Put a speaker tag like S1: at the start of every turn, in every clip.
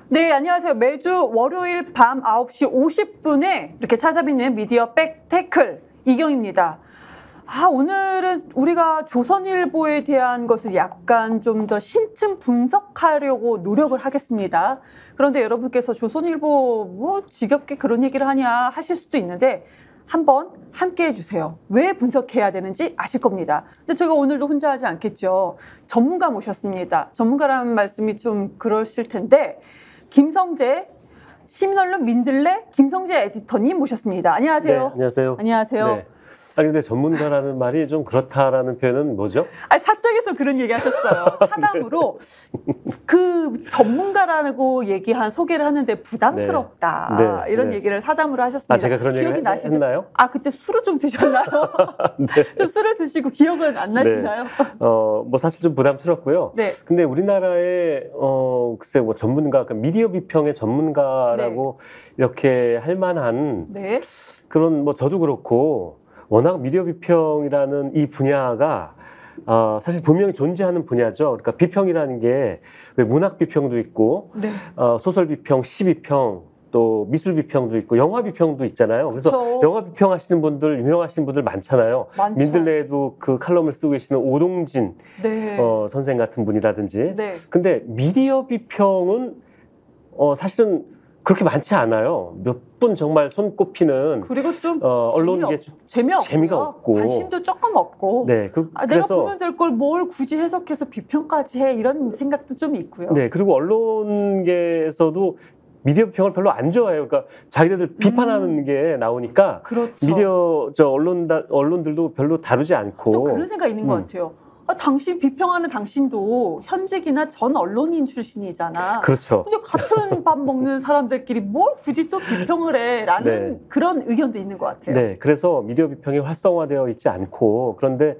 S1: 네, 안녕하세요. 매주 월요일 밤 9시 50분에 이렇게 찾아뵙는 미디어 백태클 이경입니다. 오늘은 우리가 조선일보에 대한 것을 약간 좀 더 심층 분석하려고 노력을 하겠습니다. 그런데 여러분께서 조선일보 뭐 지겹게 그런 얘기를 하냐 하실 수도 있는데 한번 함께 해주세요. 왜 분석해야 되는지 아실 겁니다. 근데 제가 오늘도 혼자 하지 않겠죠. 전문가 모셨습니다. 전문가라는 말씀이 좀 그러실 텐데 김성재 시민언론 민들레 김성재 에디터님 모셨습니다. 안녕하세요.
S2: 네, 안녕하세요.
S1: 안녕하세요.
S2: 네. 아니 근데 전문가라는 말이 좀 그렇다라는 표현은 뭐죠?
S1: 사적에서 그런 얘기 하셨어요. 사담으로 그 전문가라고 얘기한 소개를 하는데 부담스럽다.
S2: 네.
S1: 이런 얘기를 사담으로 하셨습니다.
S2: 제가 그런
S1: 기억이
S2: 얘기
S1: 나시죠?
S2: 했나요?
S1: 그때 술을 좀 드셨나요?
S2: 네.
S1: 좀 술을 드시고 기억은 안 나시나요?
S2: 네. 뭐 사실 좀 부담스럽고요.
S1: 네.
S2: 근데 우리나라의 글쎄 뭐 전문가, 그러니까 미디어 비평의 전문가라고 이렇게 할 만한
S1: 네.
S2: 그런 뭐 저도 그렇고 워낙 미디어 비평이라는 이 분야가 사실 분명히 존재하는 분야죠. 그러니까 비평이라는 게 왜 문학 비평도 있고
S1: 네.
S2: 소설 비평, 시 비평, 또 미술 비평도 있고 영화 비평도 있잖아요. 그래서
S1: 그쵸.
S2: 영화 비평하시는 분들, 유명하신 분들 많잖아요.
S1: 많죠.
S2: 민들레에도 그 칼럼을 쓰고 계시는 오동진
S1: 네.
S2: 선생 같은 분이라든지.
S1: 네.
S2: 근데 미디어 비평은 사실은 그렇게 많지 않아요. 몇 분 정말 손꼽히는
S1: 그리고 좀
S2: 언론계 재미가 없고
S1: 관심도 조금 없고
S2: 네,
S1: 내가
S2: 그래서
S1: 보면 될 걸 뭘 굳이 해석해서 비평까지 해 이런 생각도 좀 있고요.
S2: 네, 그리고 언론계에서도 미디어 비평을 별로 안 좋아해요. 그러니까 자기네들 비판하는 게 나오니까
S1: 그렇죠.
S2: 미디어 언론들도 별로 다루지 않고
S1: 또 그런 생각 있는 것 같아요. 당신 비평하는 당신도 현직이나 전 언론인 출신이잖아.
S2: 그렇죠.
S1: 근데 같은 밥 먹는 사람들끼리 뭘 굳이 또 비평을 해?라는
S2: 네.
S1: 그런 의견도 있는 것 같아요.
S2: 네, 그래서 미디어 비평이 활성화되어 있지 않고 그런데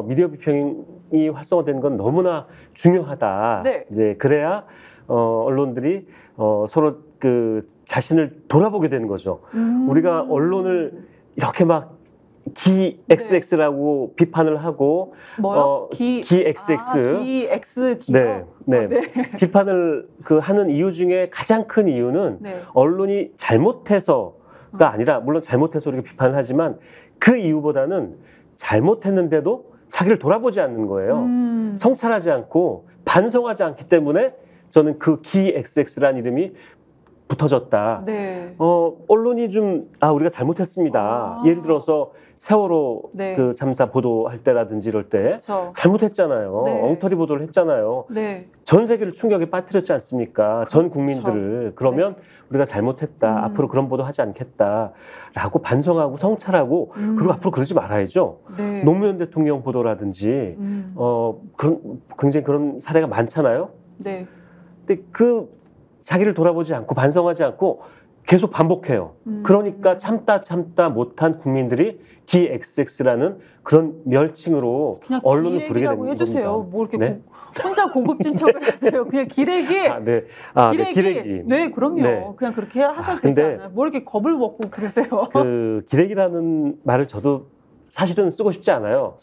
S2: 미디어 비평이 활성화된 건 너무나 중요하다.
S1: 네.
S2: 이제 그래야 언론들이 서로 그 자신을 돌아보게 되는 거죠. 우리가 언론을 이렇게 막 기 XX라고 비판을 하고
S1: 뭐요?
S2: 기 XX
S1: 기 X 기업.
S2: 네. 비판을 하는 이유 중에 가장 큰 이유는
S1: 네.
S2: 언론이 잘못해서가 아니라 물론 잘못해서 우리가 비판을 하지만 그 이유보다는 잘못했는데도 자기를 돌아보지 않는 거예요. 성찰하지 않고 반성하지 않기 때문에 저는 그 기 XX라는 이름이 붙어졌다.
S1: 네.
S2: 언론이 좀 우리가 잘못했습니다. 예를 들어서 세월호
S1: 네.
S2: 그 참사 보도할 때라든지 이럴 때
S1: 그렇죠.
S2: 잘못했잖아요.
S1: 네.
S2: 엉터리 보도를 했잖아요.
S1: 네.
S2: 전 세계를 충격에 빠뜨렸지 않습니까? 전
S1: 그렇죠.
S2: 국민들을. 그러면 우리가 잘못했다. 앞으로 그런 보도 하지 않겠다라고 반성하고 성찰하고 그리고 앞으로 그러지 말아야죠.
S1: 네.
S2: 노무현 대통령 보도라든지 굉장히 그런 사례가 많잖아요.
S1: 네.
S2: 근데 자기를 돌아보지 않고 반성하지 않고 계속 반복해요. 그러니까 참다 못한 국민들이 기 XX라는 그런 멸칭으로
S1: 그냥
S2: 언론을 부르게
S1: 기레기라고
S2: 됩니다.
S1: 해주세요. 뭐 이렇게
S2: 네?
S1: 혼자 고급진 척을 하세요. 그냥 기레기.
S2: 네. 기레기.
S1: 네, 그럼요.
S2: 네.
S1: 그냥 그렇게 하셔도 되지
S2: 근데
S1: 않아요. 뭐 이렇게 겁을 먹고 그러세요.
S2: 기레기라는 말을 저도 사실은 쓰고 싶지 않아요.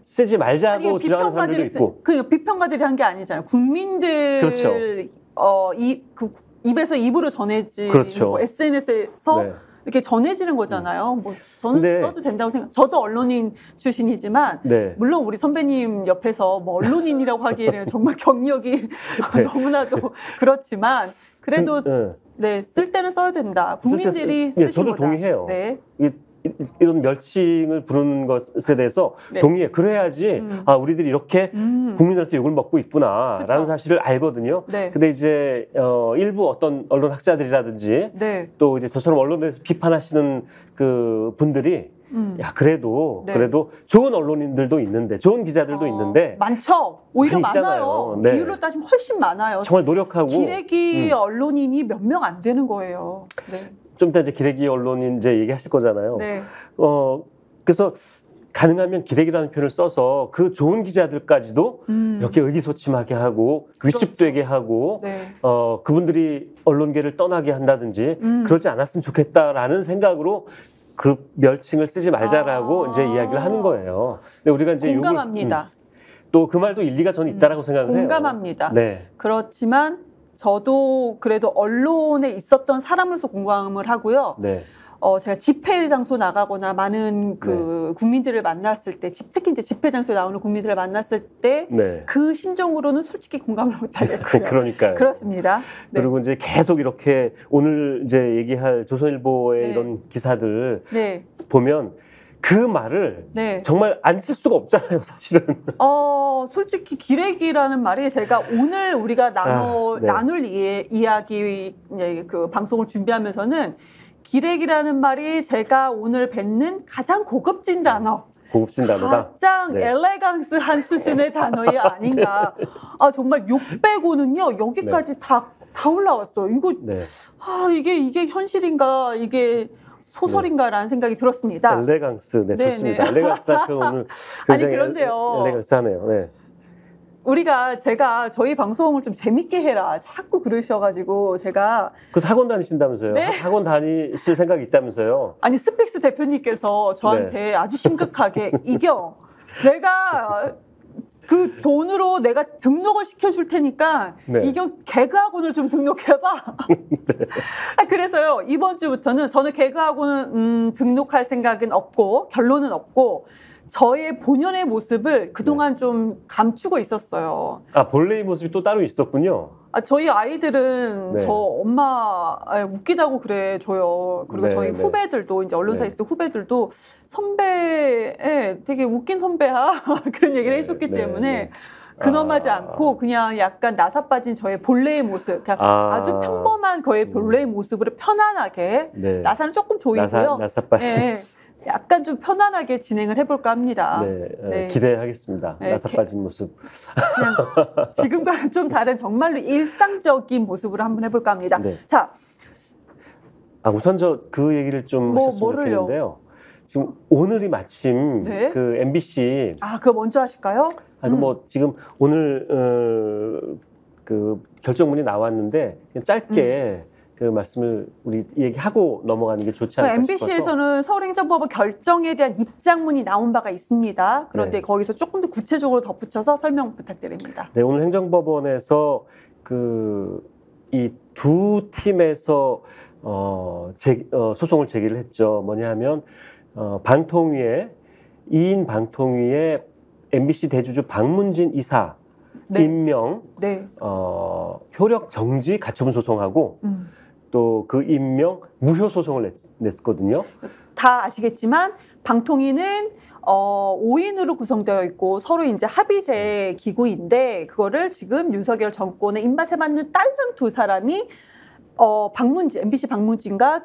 S2: 쓰지 말자고 주장하는 사람들도 있고.
S1: 비평가들이 한 게 아니잖아요. 국민들
S2: 그렇죠.
S1: 입에서 입으로 전해지는
S2: 그렇죠.
S1: 뭐 SNS에서
S2: 네.
S1: 이렇게 전해지는 거잖아요. 뭐 저는
S2: 근데
S1: 써도 된다고 생각. 저도 언론인 출신이지만
S2: 네.
S1: 물론 우리 선배님 옆에서 뭐 언론인이라고 하기에는 정말 경력이 너무나도 그렇지만 그래도 네, 쓸 때는 써야 된다. 국민들이 쓰시보다.
S2: 저도 동의해요.
S1: 네.
S2: 이런 멸칭을 부르는 것에 대해서
S1: 네.
S2: 동의해. 그래야지 우리들이 이렇게 국민들한테 욕을 먹고 있구나라는
S1: 그쵸.
S2: 사실을 알거든요.
S1: 네.
S2: 근데 이제 일부 어떤 언론 학자들이라든지
S1: 네.
S2: 또 이제 저처럼 언론에 대해서 비판하시는 그 분들이 그래도 좋은 언론인들도 있는데 좋은 기자들도 있는데
S1: 많죠. 오히려
S2: 많이 있잖아요.
S1: 많아요.
S2: 네.
S1: 비율로 따지면 훨씬 많아요.
S2: 정말 노력하고
S1: 기레기 언론인이 몇 명 안 되는 거예요. 네.
S2: 좀 이따 이제 기레기 언론인 이제 얘기하실 거잖아요.
S1: 네.
S2: 그래서 가능하면 기레기라는 표현을 써서 그 좋은 기자들까지도 이렇게 의기소침하게 하고 위축되게 하고
S1: 네.
S2: 그분들이 언론계를 떠나게 한다든지 그러지 않았으면 좋겠다라는 생각으로 그 멸칭을 쓰지 말자라고 이제 이야기를 하는 거예요. 근데 우리가 이제
S1: 공감합니다.
S2: 또 그 말도 일리가 저는 있다라고 생각을 해요.
S1: 공감합니다.
S2: 네.
S1: 그렇지만 저도 그래도 언론에 있었던 사람으로서 공감을 하고요.
S2: 네.
S1: 제가 집회 장소 나가거나 많은 그 국민들을 만났을 때, 특히 이제 집회 장소에 나오는 국민들을 만났을 때,
S2: 네.
S1: 그 심정으로는 솔직히 공감을 못하겠고요.
S2: 그러니까요.
S1: 그렇습니다. 네.
S2: 그리고 이제 계속 이렇게 오늘 이제 얘기할 조선일보의
S1: 네.
S2: 이런 기사들
S1: 네.
S2: 보면 그 말을
S1: 네.
S2: 정말 안 쓸 수가 없잖아요, 사실은.
S1: 솔직히 기레기라는 말이 제가 오늘 우리가
S2: 네.
S1: 나눌 이야기 그 방송을 준비하면서는 기레기라는 말이 제가 오늘 뵙는 가장 고급진 단어.
S2: 고급진 단어다.
S1: 가장
S2: 네.
S1: 엘레강스한 수준의 단어이 아닌가. 정말 욕 빼고는요, 여기까지 다 올라왔어요. 이거,
S2: 네.
S1: 이게 현실인가, 이게 소설인가라는 생각이 들었습니다.
S2: 엘레강스, 네,
S1: 네,
S2: 좋습니다.
S1: 네.
S2: 엘레강스라는 표현 오늘
S1: 아니,
S2: 굉장히
S1: 그런데요.
S2: 엘레강스하네요. 네.
S1: 제가 저희 방송을 좀 재밌게 해라. 자꾸 그러셔가지고 제가.
S2: 그래서 학원 다니신다면서요?
S1: 네?
S2: 학원 다니실 생각이 있다면서요?
S1: 아니, 스픽스 대표님께서 저한테 아주 심각하게 이경, 내가 그 돈으로 내가 등록을 시켜줄 테니까
S2: 네.
S1: 이경 개그학원을 좀 등록해봐. 그래서요, 이번 주부터는 저는 개그학원은 등록할 생각은 없고 결론은 없고 저의 본연의 모습을 그동안 좀 감추고 있었어요.
S2: 본래의 모습이 또 따로 있었군요.
S1: 저희 아이들은
S2: 네.
S1: 저 엄마 웃기다고 그래 줘요. 그리고
S2: 네,
S1: 저희
S2: 네.
S1: 후배들도 이제 언론사에
S2: 네.
S1: 있을 후배들도 선배 되게 웃긴 선배야 그런 얘기를
S2: 네,
S1: 해줬기
S2: 네,
S1: 때문에
S2: 네.
S1: 근엄하지 않고 그냥 약간 나사 빠진 저의 본래의 모습, 그냥 아주 평범한 거의 본래의 모습으로 편안하게
S2: 네.
S1: 나사는 조금 조이고요.
S2: 나사 빠진
S1: 네.
S2: 모습.
S1: 약간 좀 편안하게 진행을 해볼까 합니다.
S2: 네,
S1: 네.
S2: 기대하겠습니다.
S1: 네,
S2: 나사 빠진 모습.
S1: 그냥 지금과는 좀 다른 정말로 일상적인 모습으로 한번 해볼까 합니다.
S2: 네.
S1: 자,
S2: 우선 그 얘기를 좀 하셨으면
S1: 뭐를요?
S2: 좋겠는데요. 지금 오늘이 마침
S1: 네.
S2: 그 MBC
S1: 그거 먼저 하실까요?
S2: 뭐 지금 오늘 그 결정문이 나왔는데 그냥 짧게 그 말씀을 우리 얘기하고 넘어가는 게 좋지 않을까 싶어서.
S1: MBC에서는 서울행정법원 결정에 대한 입장문이 나온 바가 있습니다. 그런데
S2: 네.
S1: 거기서 조금 더 구체적으로 덧붙여서 설명 부탁드립니다.
S2: 네, 오늘 행정법원에서 이 두 팀에서 소송을 제기를 했죠. 뭐냐면 방통위에 2인 방통위에 MBC 대주주 박문진 이사
S1: 네.
S2: 임명
S1: 네.
S2: 효력 정지 가처분 소송하고 또 그 임명 무효 소송을 냈거든요.
S1: 다 아시겠지만 방통위는 5인으로 구성되어 있고 서로 이제 합의제 기구인데 그거를 지금 윤석열 정권의 입맛에 맞는 딸랑 두 사람이 MBC 박문진과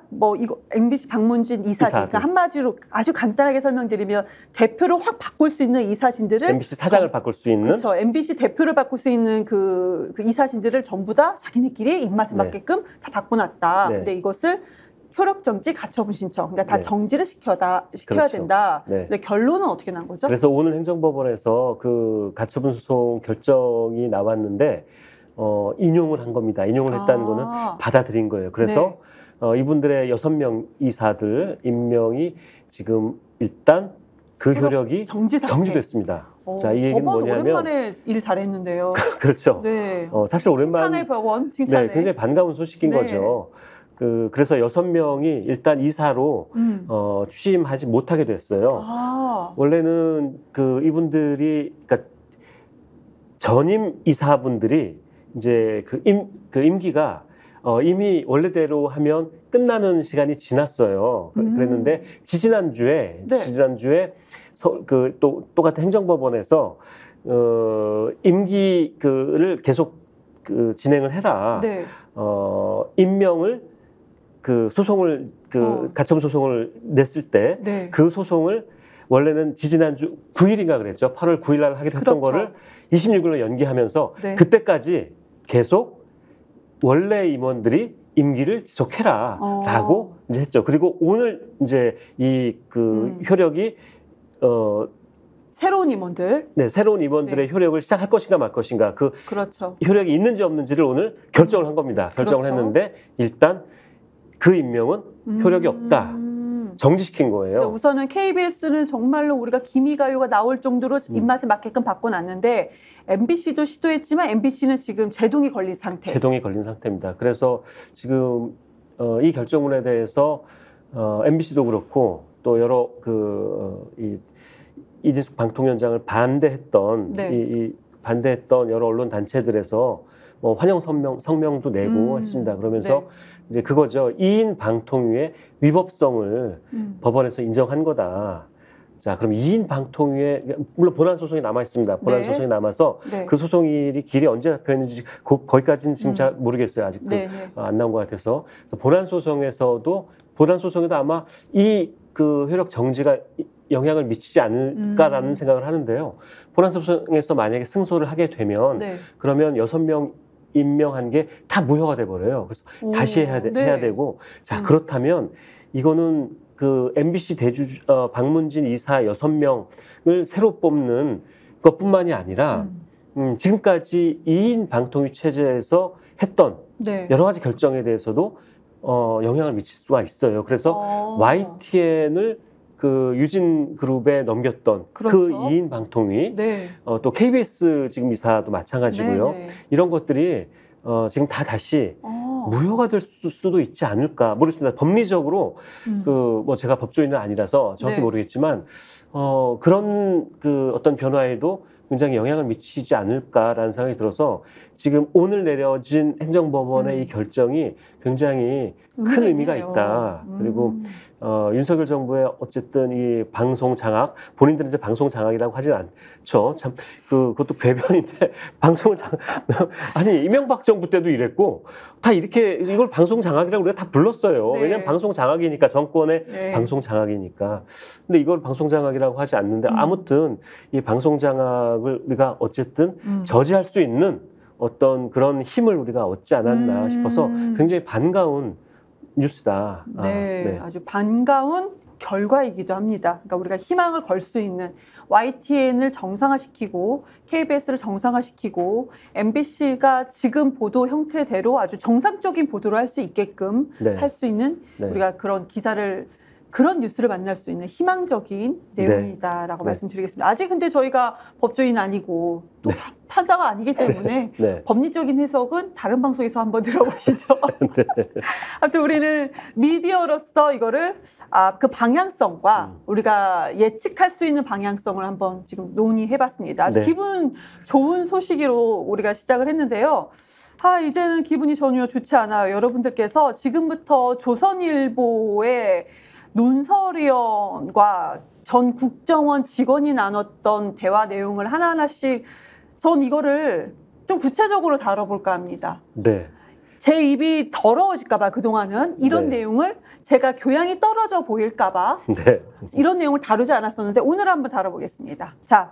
S1: MBC 박문진 이사진, 그러니까 한마디로 아주 간단하게 설명드리면 대표를 확 바꿀 수 있는 이사진들을
S2: MBC 사장을 바꿀 수 있는
S1: 그렇죠. MBC 대표를 바꿀 수 있는 그 이사진들을 전부 다 자기네끼리 입맛에
S2: 네.
S1: 맞게끔 다 바꿔놨다.
S2: 네.
S1: 근데 이것을 효력정지 가처분 신청, 그러니까 다
S2: 네.
S1: 정지를 시켜야
S2: 그렇죠.
S1: 된다.
S2: 네.
S1: 근데 결론은 어떻게 난 거죠?
S2: 그래서 오늘 행정법원에서 그 가처분 소송 결정이 나왔는데 인용을 한 겁니다. 인용을 했다는 거는 받아들인 거예요. 그래서 이분들의 6명 이사들 임명이 지금 일단 그 효력이 정지됐습니다. 자, 이 얘기는
S1: 법원
S2: 뭐냐면
S1: 오랜만에 일 잘했는데요.
S2: 그렇죠.
S1: 네.
S2: 사실
S1: 칭찬해 법원, 칭찬해.
S2: 네, 굉장히 반가운 소식인
S1: 네.
S2: 거죠. 그래서 6명이 일단 이사로 취임하지 못하게 됐어요. 원래는 이분들이 그러니까 전임 이사분들이 이제 임기가 이미 원래대로 하면 끝나는 시간이 지났어요. 그랬는데 지지난주에 똑같은 행정법원에서 임기를 계속 진행을 해라.
S1: 네.
S2: 임명을 소송을 가처분 소송을 냈을 때 그 소송을 원래는 지지난주 9일인가 그랬죠. 8월 9일 날 하기로 했던 거를 26일로 연기하면서 그때까지 계속 원래 임원들이 임기를 지속해라라고 이제 했죠. 그리고 오늘 이제 효력이
S1: 새로운 임원들,
S2: 새로운 임원들의 효력을 시작할 것인가 말 것인가
S1: 그렇죠.
S2: 효력이 있는지 없는지를 오늘 결정을 한 겁니다. 결정을
S1: 그렇죠.
S2: 했는데 일단 그 임명은 효력이 없다. 정지시킨 거예요.
S1: 우선은 KBS는 정말로 우리가 기미가요가 나올 정도로 입맛에 맞게끔 바꿔놨는데 MBC도 시도했지만 MBC는 지금 제동이 걸린 상태.
S2: 제동이 걸린 상태입니다. 그래서 지금 이 결정문에 대해서 MBC도 그렇고 또 여러 이진숙 방통위원장을 반대했던
S1: 네.
S2: 반대했던 여러 언론 단체들에서 뭐 환영 성명도 내고 했습니다. 그러면서
S1: 네.
S2: 이제 그거죠. 2인 방통위의 위법성을 법원에서 인정한 거다. 자, 그럼 2인 방통위에 물론 본안 소송이 남아 있습니다. 본안
S1: 네.
S2: 소송이 남아서
S1: 네.
S2: 그 소송일이 길이 언제 잡혀있는지 거기까지는 지금 잘 모르겠어요. 아직도
S1: 네, 네.
S2: 안 나온 것 같아서. 그래서 본안 소송에도 아마 이 그 효력 정지가 영향을 미치지 않을까라는 생각을 하는데요. 본안 소송에서 만약에 승소를 하게 되면
S1: 네.
S2: 그러면 6명 임명한 게 다 무효가 돼 버려요. 그래서 다시 해야 되고 자, 그렇다면 이거는 그 MBC 방문진 이사 6명을 새로 뽑는 것뿐만이 아니라 지금까지 2인 방통위 체제에서 했던
S1: 네.
S2: 여러 가지 결정에 대해서도 영향을 미칠 수가 있어요. 그래서 YTN을 그 유진그룹에 넘겼던
S1: 그렇죠.
S2: 그 2인 방통위,
S1: 네.
S2: 또 KBS 지금 이사도 마찬가지고요.
S1: 네, 네.
S2: 이런 것들이 지금 다시 무효가 될 수도 있지 않을까 모르겠습니다. 법리적으로 뭐 제가 법조인은 아니라서 정확히
S1: 네.
S2: 모르겠지만 그런 그 어떤 변화에도 굉장히 영향을 미치지 않을까라는 생각이 들어서 지금 오늘 내려진 행정법원의 이 결정이 굉장히 큰 의미가 있다. 그리고 윤석열 정부의 어쨌든 이 방송 장악, 본인들은 이제 방송 장악이라고 하진 않죠. 참 그것도 궤변인데 방송을 아니 이명박 정부 때도 이랬고 다 이렇게 이걸 방송 장악이라고 우리가 다 불렀어요.
S1: 네.
S2: 왜냐하면 방송 장악이니까 정권의
S1: 네.
S2: 방송 장악이니까. 근데 이걸 방송 장악이라고 하지 않는데 아무튼 이 방송 장악을 우리가 어쨌든 저지할 수 있는 어떤 그런 힘을 우리가 얻지 않았나 싶어서 굉장히 반가운 뉴스다.
S1: 네, 아주 반가운 결과이기도 합니다. 그러니까 우리가 희망을 걸 수 있는 YTN을 정상화시키고 KBS를 정상화시키고 MBC가 지금 보도 형태대로 아주 정상적인 보도를 할 수 있게끔
S2: 네.
S1: 할 수 있는
S2: 네.
S1: 우리가 그런 뉴스를 만날 수 있는 희망적인 내용이다라고
S2: 네.
S1: 말씀드리겠습니다. 아직 근데 저희가 법조인 아니고 또 판사가 아니기 때문에
S2: 네.
S1: 법리적인 해석은 다른 방송에서 한번 들어보시죠.
S2: 네.
S1: 아무튼 우리는 미디어로서 이거를 그 방향성과 우리가 예측할 수 있는 방향성을 한번 지금 논의해봤습니다. 아주
S2: 네.
S1: 기분 좋은 소식으로 우리가 시작을 했는데요. 이제는 기분이 전혀 좋지 않아요. 여러분들께서 지금부터 조선일보의 논설위원과 전 국정원 직원이 나눴던 대화 내용을 하나하나씩 전 이거를 좀 구체적으로 다뤄볼까 합니다.
S2: 네.
S1: 제 입이 더러워질까 봐 그동안은 이런
S2: 네.
S1: 내용을 제가 교양이 떨어져 보일까 봐
S2: 네.
S1: 이런 내용을 다루지 않았었는데 오늘 한번 다뤄보겠습니다. 자,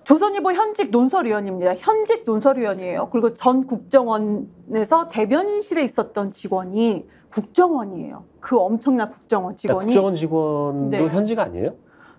S1: 조선일보 현직 논설위원입니다. 현직 논설위원이에요. 그리고 전 국정원에서 대변인실에 있었던 직원이 국정원이에요. 그 엄청난 국정원 직원이.
S2: 국정원 직원도
S1: 네.
S2: 현직 아니에요?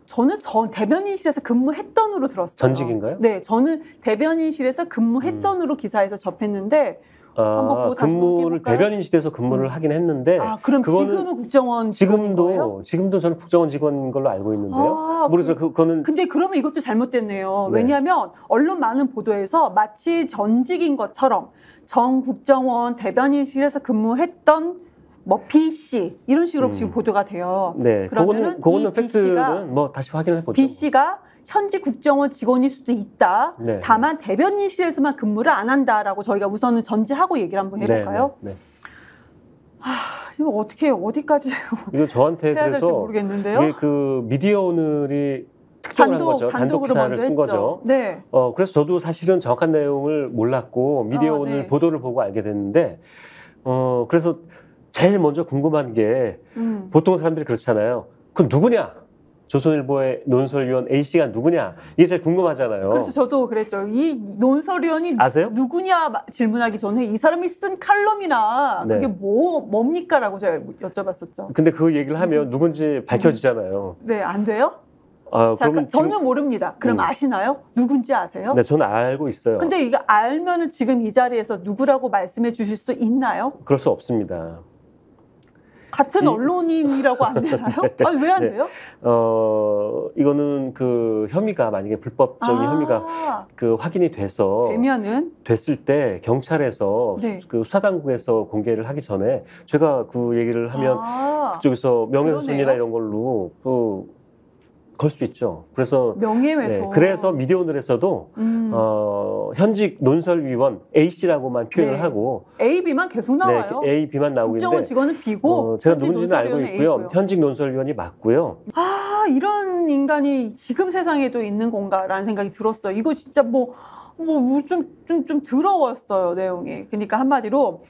S1: 저는 대변인실에서 근무했던으로 들었어요.
S2: 전직인가요?
S1: 네, 저는 대변인실에서 근무했던으로 기사에서 접했는데 한번 그거 다시
S2: 근무를
S1: 볼까요?
S2: 대변인실에서 근무를 하긴 했는데
S1: 그럼
S2: 그거는
S1: 지금은 국정원 직원인 거예요?
S2: 지금도 저는 국정원 직원인 걸로 알고 있는데요. 모르겠어요. 그거는
S1: 근데 그러면 이것도 잘못됐네요.
S2: 네.
S1: 왜냐하면 언론 많은 보도에서 마치 전직인 것처럼 전 국정원 대변인실에서 근무했던 뭐 B 씨 이런 식으로 지금 보도가 돼요.
S2: 네,
S1: 그러면은
S2: 그거는
S1: 이 B 씨가
S2: 팩트는 뭐 다시 확인해 보죠.
S1: B 씨가 현직 국정원 직원일 수도 있다.
S2: 네.
S1: 다만 대변인실에서만 근무를 안 한다라고 저희가 우선은 전제하고 얘기를 한번 해볼까요?
S2: 네.
S1: 이거 어디까지
S2: 이거 저한테
S1: 해야 될지
S2: 그래서
S1: 모르겠는데요.
S2: 이게 그 미디어 오늘이 특종을 한 거죠. 단독
S1: 단독으로
S2: 기사를
S1: 먼저
S2: 쓴
S1: 했죠.
S2: 거죠.
S1: 네.
S2: 그래서 저도 사실은 정확한 내용을 몰랐고 미디어 오늘
S1: 네.
S2: 보도를 보고 알게 됐는데 그래서 제일 먼저 궁금한 게 보통 사람들이 그렇잖아요. 그럼 누구냐? 조선일보의 논설위원 A씨가 누구냐? 이게 제일 궁금하잖아요.
S1: 그래서 저도 그랬죠. 이 논설위원이
S2: 아세요?
S1: 누구냐 질문하기 전에 이 사람이 쓴 칼럼이나
S2: 네.
S1: 그게 뭡니까라고 제가 여쭤봤었죠.
S2: 근데 그 얘기를 하면 누군지 밝혀지잖아요.
S1: 네, 안 돼요? 자,
S2: 그러면
S1: 저는 모릅니다. 그럼 아시나요? 누군지 아세요?
S2: 네, 저는 알고 있어요.
S1: 근데 이거 알면은 지금 이 자리에서 누구라고 말씀해 주실 수 있나요?
S2: 그럴 수 없습니다.
S1: 같은 언론인이라고 안 되나요? 아니, 왜 안
S2: 네.
S1: 돼요?
S2: 이거는 그 혐의가 만약에 불법적인 혐의가 그 확인이 됐을 때 경찰에서
S1: 네.
S2: 그 수사당국에서 공개를 하기 전에 제가 그 얘기를 하면 그쪽에서 명예훼손이나 이런 걸로 걸 수 있죠. 그래서
S1: 명예훼손.
S2: 네, 그래서 미디어오늘에서도 현직 논설위원 A 씨라고만 표현을
S1: 네.
S2: 하고
S1: A, B만 계속 나와요.
S2: 네, A, B만 나오고
S1: 국정원
S2: 있는데
S1: 직원은 B고
S2: 제가 누군지는 알고 있고요.
S1: A고요.
S2: 현직 논설위원이 맞고요.
S1: 이런 인간이 지금 세상에도 있는 건가라는 생각이 들었어요. 이거 진짜 좀 더러웠어요, 내용이. 그러니까 한마디로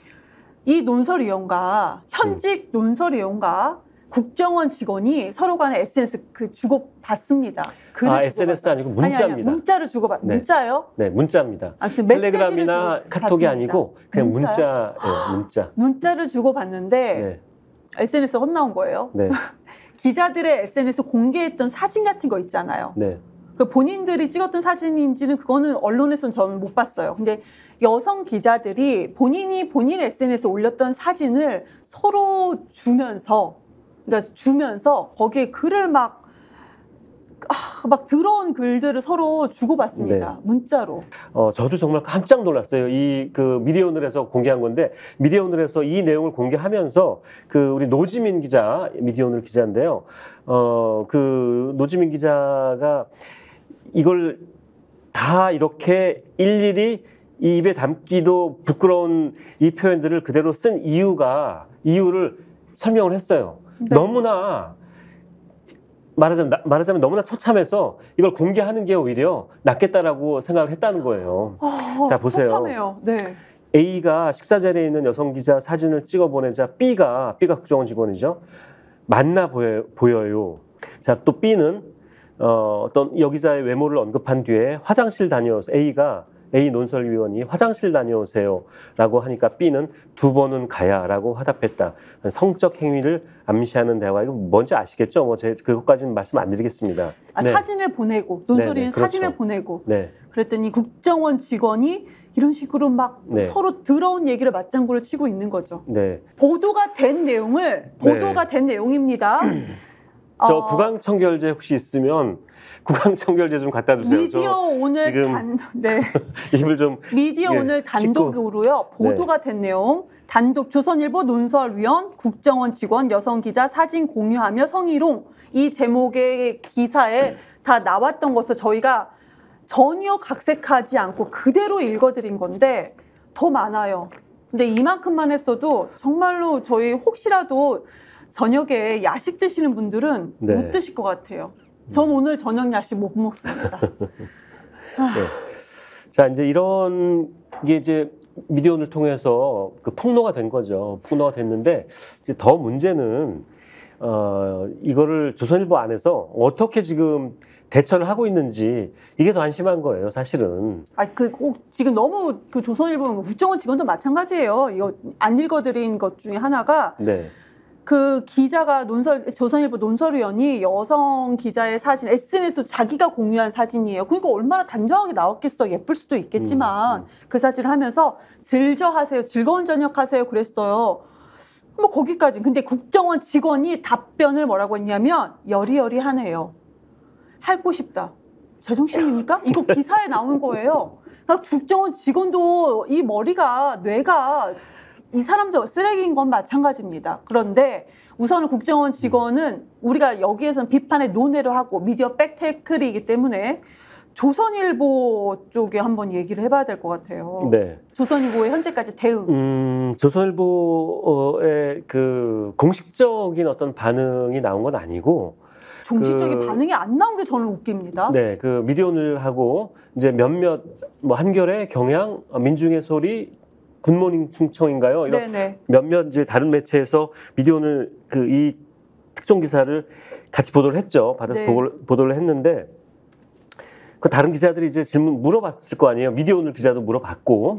S1: 이 논설위원과 현직 논설위원과 국정원 직원이 서로 간에 SNS 주고받습니다.
S2: SNS 아니고 문자입니다.
S1: 아니, 문자를 주고받.
S2: 네.
S1: 문자요?
S2: 네, 문자입니다.
S1: 아무튼
S2: 텔레그램이나 카톡이 아니고 그냥 문자. 네, 문자.
S1: 문자를 주고받는데
S2: 네.
S1: SNS 헛나온 거예요.
S2: 네.
S1: 기자들의 SNS 공개했던 사진 같은 거 있잖아요.
S2: 네.
S1: 그 본인들이 찍었던 사진인지는 그거는 언론에서는 저는 못 봤어요. 근데 여성 기자들이 본인 SNS에 올렸던 사진을 서로 주면서 거기에 글을 막 더러운 글들을 서로 주고받습니다.
S2: 네.
S1: 문자로.
S2: 저도 정말 깜짝 놀랐어요. 이 그 미디어오늘에서 공개한 건데 미디어오늘에서 이 내용을 공개하면서 그 우리 노지민 기자, 미디어오늘 기자인데요. 그 노지민 기자가 이걸 다 이렇게 일일이 이 입에 담기도 부끄러운 이 표현들을 그대로 쓴 이유를 설명을 했어요.
S1: 네.
S2: 너무나 말하자면 너무나 처참해서 이걸 공개하는 게 오히려 낫겠다라고 생각을 했다는 거예요. 자, 보세요.
S1: 처참해요. 네.
S2: A가 식사 자리에 있는 여성 기자 사진을 찍어 보내자 B가 국정원 직원이죠. 만나 보여요. 자, 또 B는 어떤 여기자의 외모를 언급한 뒤에 화장실 다녀오세요. A 논설위원이 화장실 다녀오세요 라고 하니까 B는 2번은 가야 라고 화답했다. 성적 행위를 암시하는 대화. 이거 뭔지 아시겠죠? 그것까지는 말씀 안 드리겠습니다.
S1: 네. 사진을 보내고 논설위는
S2: 네네, 그렇죠.
S1: 사진을 보내고
S2: 네.
S1: 그랬더니 국정원 직원이 이런 식으로 막 서로 더러운 얘기를 맞장구를 치고 있는 거죠.
S2: 네.
S1: 보도가 된 내용입니다.
S2: 저 구강청결제 혹시 있으면 구강청결제 좀 갖다 주세요.
S1: 미디어 오늘
S2: 지금
S1: 네.
S2: 입을 좀
S1: 미디어 오늘 단독으로요. 보도가 된 내용. 단독 조선일보 논설위원 국정원 직원 여성 기자 사진 공유하며 성희롱 이 제목의 기사에 다 나왔던 것을 저희가 전혀 각색하지 않고 그대로 읽어드린 건데 더 많아요. 근데 이만큼만 했어도 정말로 저희 혹시라도 저녁에 야식 드시는 분들은 못 드실 것 같아요. 전 오늘 저녁 야식 못 먹습니다.
S2: 네. 자, 이제 이런 게 이제 미디어오늘 통해서 그 폭로가 된 거죠. 폭로가 됐는데 이제 더 문제는 이거를 조선일보 안에서 어떻게 지금 대처를 하고 있는지 이게 더 안심한 거예요, 사실은.
S1: 지금 너무 그 조선일보 국정원 직원도 마찬가지예요. 이거 안 읽어드린 것 중에 하나가 그 기자가 조선일보 논설위원이 여성 기자의 사진, SNS로 자기가 공유한 사진이에요. 그러니까 얼마나 단정하게 나왔겠어. 예쁠 수도 있겠지만 그 사진을 하면서 즐저하세요. 즐거운 저녁 하세요. 그랬어요. 뭐 거기까지. 근데 국정원 직원이 답변을 뭐라고 했냐면 여리여리하네요. 핥고 싶다. 제정신입니까? 이거 기사에 나온 거예요. 그러니까 국정원 직원도 이 뇌가 이 사람도 쓰레기인 건 마찬가지입니다. 그런데 우선은 국정원 직원은 우리가 여기에서는 비판의 논외를 하고 미디어 백태클이기 때문에 조선일보 쪽에 한번 얘기를 해봐야 될 것 같아요.
S2: 네.
S1: 조선일보의 현재까지 대응.
S2: 조선일보의 그 공식적인 어떤 반응이 나온 건 아니고
S1: 공식적인 반응이 안 나온 게 저는 웃깁니다.
S2: 네, 그 미디어오늘하고 이제 몇몇 한겨레, 경향, 민중의 소리, 굿모닝 충청인가요? 이런 몇몇 이제 다른 매체에서 미디어오늘 이 특종 기사를 같이 보도를 했죠. 받아서 보도를 했는데 그 다른 기자들이 이제 질문 물어봤을 거 아니에요. 미디어오늘 기자도 물어봤고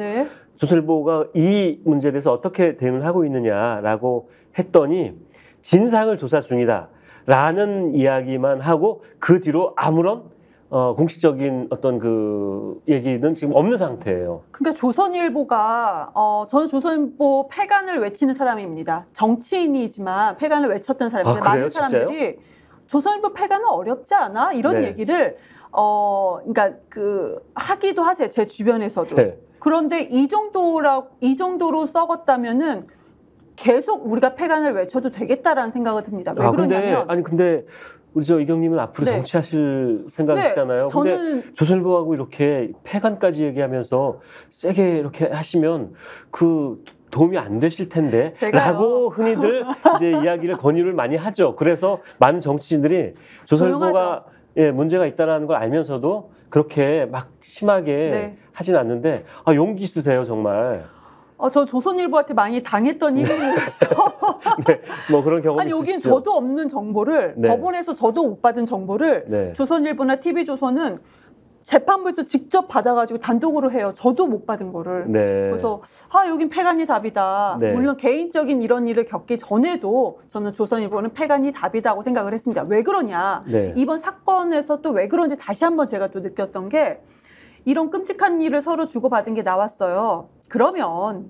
S2: 조선일보가 이 문제에 대해서 어떻게 대응을 하고 있느냐라고 했더니 진상을 조사 중이다라는 이야기만 하고 그 뒤로 아무런 공식적인 어떤 그 얘기는 지금 없는 상태예요.
S1: 그러니까 조선일보가 저는 조선일보 폐간을 외치는 사람입니다. 정치인이지만 폐간을 외쳤던 사람인데
S2: 그래요?
S1: 많은 사람들이 조선일보 폐간은 어렵지 않아? 이런
S2: 네.
S1: 얘기를 그러니까 하기도 하세요. 제 주변에서도.
S2: 네.
S1: 그런데 이 정도로 썩었다면은 계속 우리가 폐간을 외쳐도 되겠다라는 생각이 듭니다. 왜 그러냐면
S2: 근데 우리 저 이경님은 앞으로
S1: 네.
S2: 정치하실 생각이시잖아요. 근데
S1: 저는
S2: 조선일보하고 이렇게 폐간까지 얘기하면서 세게 이렇게 하시면 그 도움이 안 되실 텐데
S1: 제가요.
S2: 라고 흔히들 이제 이야기를 권유를 많이 하죠. 그래서 많은 정치인들이 조선일보가 문제가 있다는 걸 알면서도 그렇게 막 심하게
S1: 네.
S2: 하진 않는데 용기 있으세요 정말.
S1: 저 조선일보한테 많이 당했던 일이었어.
S2: 네, 뭐 그런 경험이
S1: 아니 여긴
S2: 있으시죠?
S1: 저도 없는 정보를
S2: 네.
S1: 법원에서 저도 못 받은 정보를
S2: 네.
S1: 조선일보나 TV조선은 재판부에서 직접 받아가지고 단독으로 해요. 저도 못 받은 거를.
S2: 네.
S1: 그래서 여긴 폐간이 답이다.
S2: 네.
S1: 물론 개인적인 이런 일을 겪기 전에도 저는 조선일보는 폐간이 답이다고 생각을 했습니다. 왜 그러냐.
S2: 네.
S1: 이번 사건에서 또 왜 그런지 다시 한번 제가 또 느꼈던 게 이런 끔찍한 일을 서로 주고받은 게 나왔어요. 그러면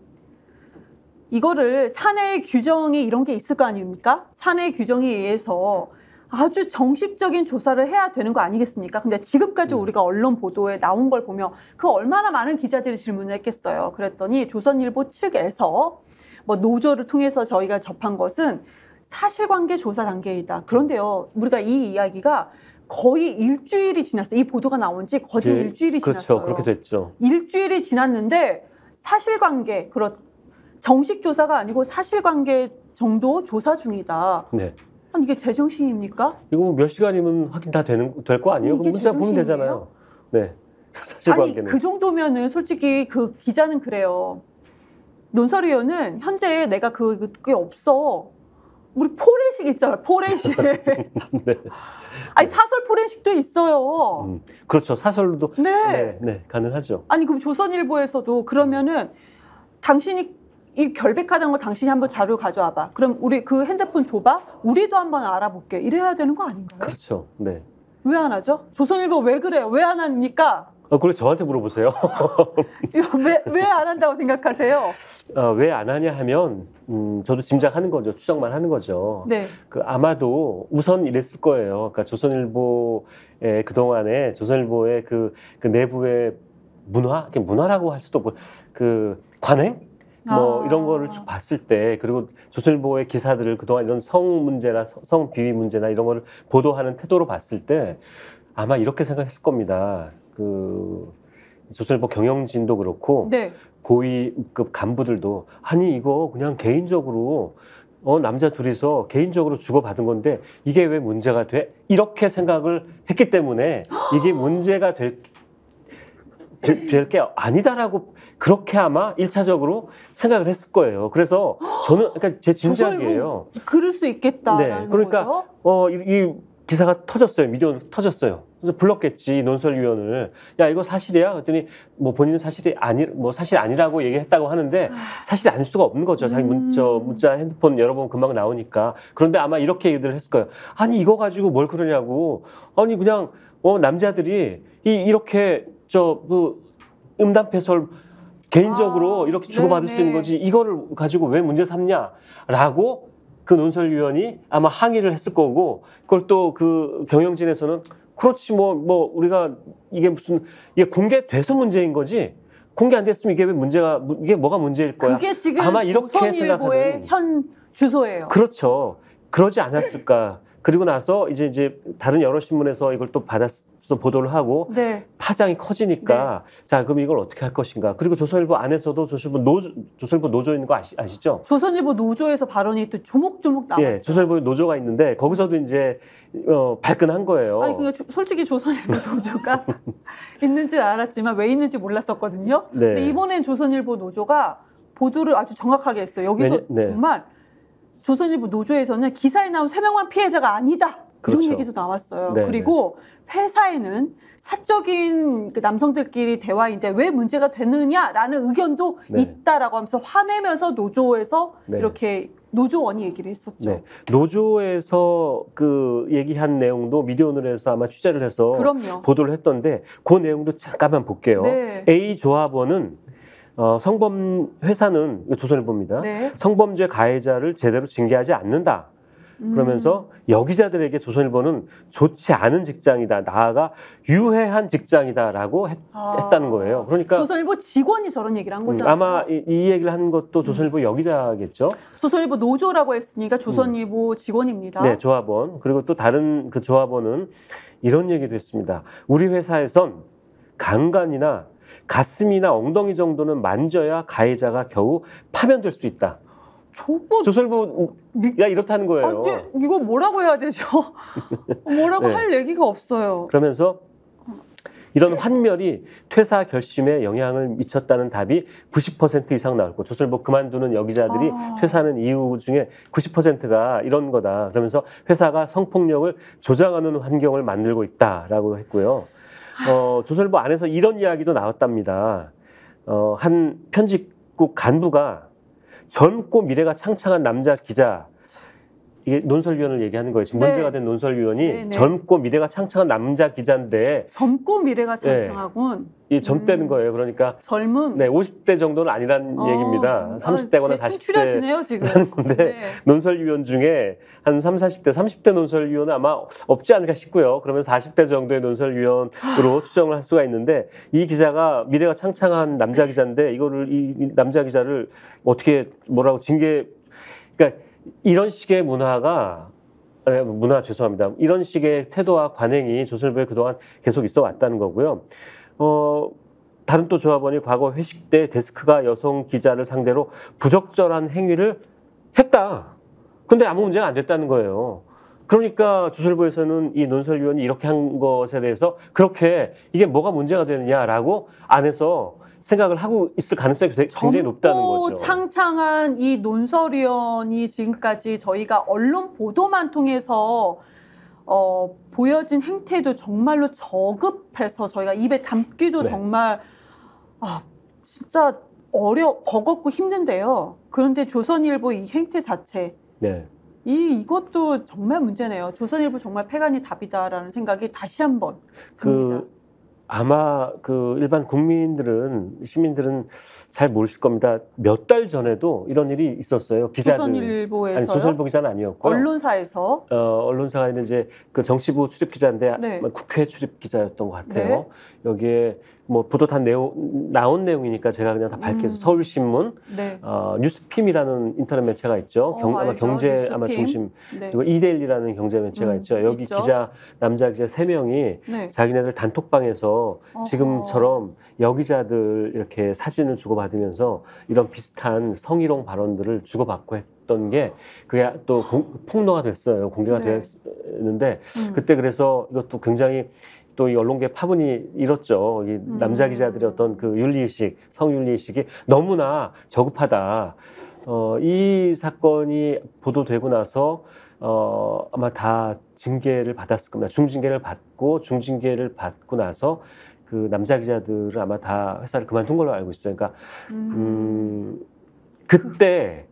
S1: 이거를 사내 규정에 이런 게 있을 거 아닙니까? 사내 규정에 의해서 아주 정식적인 조사를 해야 되는 거 아니겠습니까? 근데 지금까지 우리가 언론 보도에 나온 걸 보면 그 얼마나 많은 기자들이 질문을 했겠어요. 그랬더니 조선일보 측에서 뭐 노조를 통해서 저희가 접한 것은 사실관계 조사 단계이다. 그런데요, 우리가 이 이야기가 거의 일주일이 지났어요. 이 보도가 나온 지 거의 일주일이 지났어요.
S2: 그렇죠. 그렇게 됐죠.
S1: 일주일이 지났는데 사실관계, 정식 조사가 아니고 사실관계 정도 조사 중이다.
S2: 네.
S1: 아니 이게 제정신입니까?
S2: 이거 몇 시간이면 확인 다 될 거 아니에요?
S1: 이게
S2: 그럼 문자 보면
S1: 제정신이에요?
S2: 되잖아요. 네.
S1: 아니
S2: 사실관계는.
S1: 그 정도면은 솔직히 그 기자는 그래요. 논설위원은 현재 내가 그게 없어. 우리 포렌식 있잖아요. 포렌식.
S2: 네.
S1: 아니 사설 포렌식도 있어요.
S2: 그렇죠. 사설로도
S1: 네.
S2: 네, 가능하죠.
S1: 아니 그럼 조선일보에서도 그러면은 당신이 이 결백하다는 거 당신이 한번 자료 가져와봐. 그럼 우리 그 핸드폰 줘봐. 우리도 한번 알아볼게. 이래야 되는 거 아닌가요?
S2: 그렇죠. 네.
S1: 왜 안 하죠? 조선일보 왜 그래요? 왜 안 합니까?
S2: 그걸 저한테 물어보세요.
S1: 왜 안 한다고 생각하세요?
S2: 왜 안 하냐 하면 저도 짐작하는 거죠. 추정만 하는 거죠.
S1: 네.
S2: 아마도 우선 이랬을 거예요. 그러니까 조선일보의 그동안에 조선일보의 그 내부의 문화라고 할 수도 없고 그 관행? 이런 거를 쭉 봤을 때, 그리고 조선일보의 기사들을 그동안 이런 성 문제나 성 비위 문제나 이런 거를 보도하는 태도로 봤을 때 아마 이렇게 생각했을 겁니다. 조선일보 경영진도 그렇고
S1: 네.
S2: 고위급 간부들도 아니 이거 그냥 개인적으로 남자 둘이서 개인적으로 주고받은 건데 이게 왜 문제가 돼? 이렇게 생각을 했기 때문에 이게 문제가 될 게 아니다라고 그렇게 아마 1차적으로 생각을 했을 거예요. 그래서 저는 그러니까 제 짐작이에요.
S1: 그럴 수 있겠다라는
S2: 네, 그러니까
S1: 거죠.
S2: 이 기사가 터졌어요. 미디어 터졌어요. 그래서 불렀겠지 논설위원을. 야 이거 사실이야? 그랬더니 뭐 본인은 사실 아니라고 얘기했다고 하는데 사실이 아닐 수가 없는 거죠. 자기 문자 핸드폰 여러 번 금방 나오니까. 그런데 아마 이렇게 얘기를 했을 거예요. 아니 이거 가지고 뭘 그러냐고. 아니 그냥 남자들이 이렇게 음담패설 개인적으로 이렇게 주고받을 수 있는 거지 이거를 가지고 왜 문제 삼냐라고 그 논설위원이 아마 항의를 했을 거고, 그걸 또 그 경영진에서는 그렇지 우리가 이게 공개돼서 문제인 거지 공개 안 됐으면 이게 뭐가 문제일 거야.
S1: 그게 지금
S2: 아마 이렇게
S1: 조선일보의
S2: 생각하는
S1: 현 주소예요.
S2: 그렇죠. 그러지 않았을까. 그리고 나서 이제 다른 여러 신문에서 이걸 또 받아서 보도를 하고
S1: 네.
S2: 파장이 커지니까 자 그럼 이걸 어떻게 할 것인가. 그리고 조선일보 안에서도 조선일보 노조 있는 거 아시죠?
S1: 조선일보 노조에서 발언이 또 조목조목 나왔죠.
S2: 예, 조선일보 노조가 있는데 거기서도 이제 발끈한 거예요.
S1: 아니 그러니까 솔직히 조선일보 노조가 있는지 알았지만 왜 있는지 몰랐었거든요.
S2: 네.
S1: 근데 이번엔 조선일보 노조가 보도를 아주 정확하게 했어요. 여기서
S2: 네.
S1: 정말 조선일보 노조에서는 기사에 나온 3명만 피해자가 아니다.
S2: 그렇죠.
S1: 이런 얘기도 나왔어요.
S2: 네,
S1: 그리고 회사에는 사적인 그 남성들끼리 대화인데 왜 문제가 되느냐라는 의견도
S2: 네.
S1: 있다라고 하면서 화내면서 노조에서
S2: 네.
S1: 이렇게 노조원이 얘기를 했었죠.
S2: 네. 노조에서 그 얘기한 내용도 미디어오늘에서 아마 취재를 해서
S1: 그럼요.
S2: 보도를 했던데 그 내용도 잠깐만 볼게요.
S1: 네.
S2: A 조합원은 성범 회사는 조선일보입니다.
S1: 네.
S2: 성범죄 가해자를 제대로 징계하지 않는다. 그러면서 여기자들에게 조선일보는 좋지 않은 직장이다. 나아가 유해한 직장이다라고 했다는 거예요. 그러니까
S1: 조선일보 직원이 저런 얘기를 한 거잖아요.
S2: 아마 이 얘기를 한 것도 조선일보 여기자겠죠.
S1: 조선일보 노조라고 했으니까 조선일보 직원입니다.
S2: 네, 조합원. 그리고 또 다른 그 조합원은 이런 얘기도 했습니다. 우리 회사에선 강간이나 가슴이나 엉덩이 정도는 만져야 가해자가 겨우 파면될 수 있다. 조선일보가 이렇다는 거예요.
S1: 이거 뭐라고 해야 되죠? 뭐라고
S2: 네.
S1: 할 얘기가 없어요.
S2: 그러면서 이런 환멸이 퇴사 결심에 영향을 미쳤다는 답이 90% 이상 나왔고 조선일보 그만두는 여기자들이 퇴사하는 이유 중에 90%가 이런 거다. 그러면서 회사가 성폭력을 조장하는 환경을 만들고 있다라고 했고요. 조선일보 안에서 이런 이야기도 나왔답니다. 한 편집국 간부가 젊고 미래가 창창한 남자 기자, 이게 논설위원을 얘기하는 거예요. 지금
S1: 네.
S2: 문제가 된 논설위원이
S1: 네, 네.
S2: 젊고 미래가 창창한 남자 기자인데
S1: 젊고 미래가 창창하군.
S2: 이 젊다는 거예요. 그러니까
S1: 젊음.
S2: 네, 50대 정도는 아니란 얘기입니다. 30대거나
S1: 대충
S2: 40대
S1: 추려지네요, 지금.
S2: 라는 건데
S1: 네.
S2: 논설위원 중에 한 30대 논설위원은 아마 없지 않을까 싶고요. 그러면 40대 정도의 논설위원으로 추정을 할 수가 있는데 이 기자가 미래가 창창한 남자 기자인데 이거를 이 남자 기자를 어떻게 뭐라고 그러니까 이런 식의 죄송합니다. 이런 식의 태도와 관행이 조선일보에 그동안 계속 있어 왔다는 거고요. 다른 또 조합원이 과거 회식 때 데스크가 여성 기자를 상대로 부적절한 행위를 했다. 근데 아무 문제가 안 됐다는 거예요. 그러니까 조선일보에서는 이 논설위원이 이렇게 한 것에 대해서 그렇게 이게 뭐가 문제가 되느냐라고 안에서 생각을 하고 있을 가능성이 굉장히 높다는 거죠.
S1: 창창한 이 논설위원이 지금까지 저희가 언론 보도만 통해서 보여진 행태도 정말로 저급해서 저희가 입에 담기도
S2: 네.
S1: 정말 진짜 버겁고 힘든데요. 그런데 조선일보 이 행태 자체
S2: 네.
S1: 이것도 정말 문제네요. 조선일보 정말 패관이 답이다라는 생각이 다시 한번 듭니다.
S2: 아마 그 일반 시민들은 잘 모르실 겁니다. 몇 달 전에도 이런 일이 있었어요. 기자들.
S1: 조선일보에서요?
S2: 조선일보 기자는 아니었고요.
S1: 언론사에서.
S2: 언론사가 이제 그 정치부 출입 기자인데
S1: 네.
S2: 국회 출입 기자였던 것 같아요.
S1: 네.
S2: 여기에 뭐 보도 다 나온 내용이니까 제가 그냥 다 밝혀서 서울신문,
S1: 네.
S2: 뉴스핌이라는 인터넷 매체가 있죠. 아마
S1: 알죠.
S2: 경제
S1: 뉴스핌.
S2: 아마 중심.
S1: 네.
S2: 그리고 이데일리라는 경제 매체가 있죠. 여기
S1: 있죠.
S2: 남자 기자 3명이
S1: 네.
S2: 자기네들 단톡방에서 지금처럼 여기자들 이렇게 사진을 주고받으면서 이런 비슷한 성희롱 발언들을 주고받고 했던 게 그게 또 폭로가 됐어요. 공개가
S1: 네.
S2: 됐는데 그때 그래서 이것도 굉장히 또 이 언론계 파문이 일었죠. 이 남자 기자들의 어떤 그 윤리의식, 성윤리의식이 너무나 저급하다. 이 사건이 보도되고 나서 아마 다 징계를 받았을 겁니다. 중징계를 받고 나서 그 남자 기자들은 아마 다 회사를 그만둔 걸로 알고 있어요. 그러니까 그때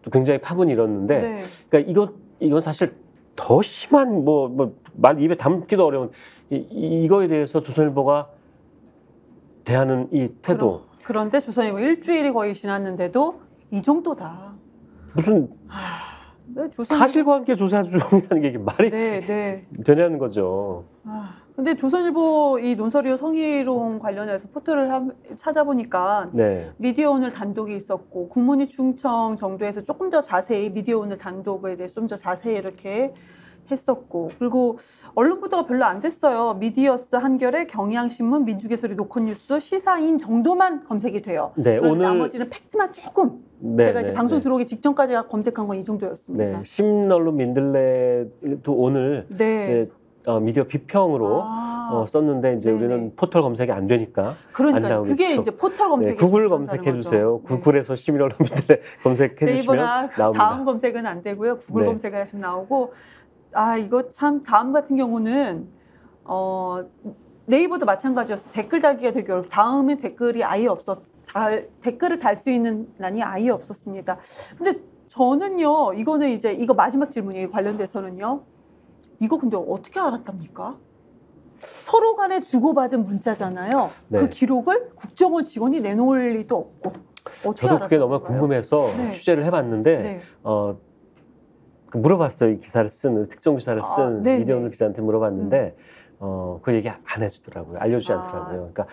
S2: 또 굉장히 파문이 일었는데,
S1: 네.
S2: 그러니까 이건 사실 더 심한 말 입에 담기도 어려운 이거에 대해서 조선일보가 대하는 이 태도.
S1: 그런데 조선일보 일주일이 거의 지났는데도 이 정도다.
S2: 무슨
S1: 네,
S2: 사실과 함께 조사 중이라는 게 이게 말이
S1: 네.
S2: 되냐는 거죠.
S1: 근데 조선일보 이 논설위원 성희롱 관련해서 포털을 찾아보니까
S2: 네.
S1: 미디어오늘 단독이 있었고 국문위 충청 정도에서 조금 더 자세히 미디어오늘 단독에 대해서 좀 더 자세히 이렇게 했었고, 그리고 언론 보도가 별로 안 됐어요. 미디어스 한겨레, 경향신문, 민주개설이 노컷뉴스, 시사인 정도만 검색이 돼요.
S2: 네,
S1: 오늘
S2: 나머지는
S1: 팩트만 조금 제가 이제 방송 들어오기 직전까지 검색한 건 이 정도였습니다.
S2: 네, 신언론 민들레도 오늘 미디어 비평으로 썼는데 이제 우리는 포털 검색이 안 되니까 안 나오겠죠.
S1: 그게 이제 포털 검색.
S2: 구글 검색해 주세요. 구글에서 시민언론 민들레 검색해 주시면 나옵니다.
S1: 다음 검색은 안 되고요. 구글 검색을 하시면 나오고, 이거 참 다음 같은 경우는 네이버도 마찬가지였어. 댓글 달기가 되게 어렵고 다음에 댓글이 아예 댓글을 달 수 있는 난이 아예 없었습니다. 근데 저는요, 이거는 이제 이거 마지막 질문이 관련돼서는요. 이거 근데 어떻게 알았답니까? 서로 간에 주고받은 문자잖아요.
S2: 네.
S1: 그 기록을 국정원 직원이 내놓을 리도 없고. 어떻게
S2: 저도 그게 너무
S1: 알았던 건가요?
S2: 궁금해서
S1: 네.
S2: 취재를 해봤는데
S1: 네.
S2: 물어봤어요. 이 기사를 쓴 특정 기사를 쓴
S1: 네,
S2: 이대훈
S1: 네.
S2: 기자한테 물어봤는데 그 얘기 안 해주더라고요. 알려주지 않더라고요. 그러니까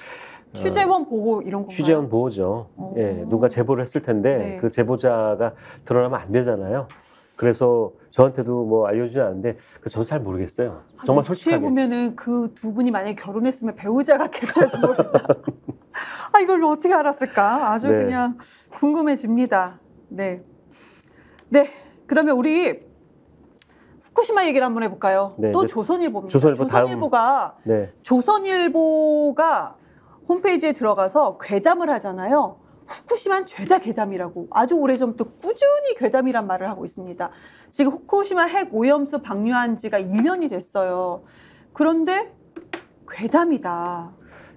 S1: 취재원 보호 이런 건가요?
S2: 취재원 보호죠. 예, 누가 제보를 했을 텐데
S1: 네.
S2: 그 제보자가 드러나면 안 되잖아요. 그래서 저한테도 뭐 알려주지 않는데 저도 잘 모르겠어요. 정말 솔직하게.
S1: 보면은 그 두 분이 만약에 결혼했으면 배우자 같겠다 해서 모르겠다. 이걸 어떻게 알았을까? 아주
S2: 네.
S1: 그냥 궁금해집니다. 네. 네. 그러면 우리 후쿠시마 얘기를 한번 해볼까요?
S2: 네,
S1: 또
S2: 이제
S1: 조선일보입니다.
S2: 조선일보가 네.
S1: 조선일보가 홈페이지에 들어가서 괴담을 하잖아요. 후쿠시마는 죄다 괴담이라고 아주 오래전부터 꾸준히 괴담이란 말을 하고 있습니다. 지금 후쿠시마 핵 오염수 방류한 지가 1년이 됐어요. 그런데 괴담이다.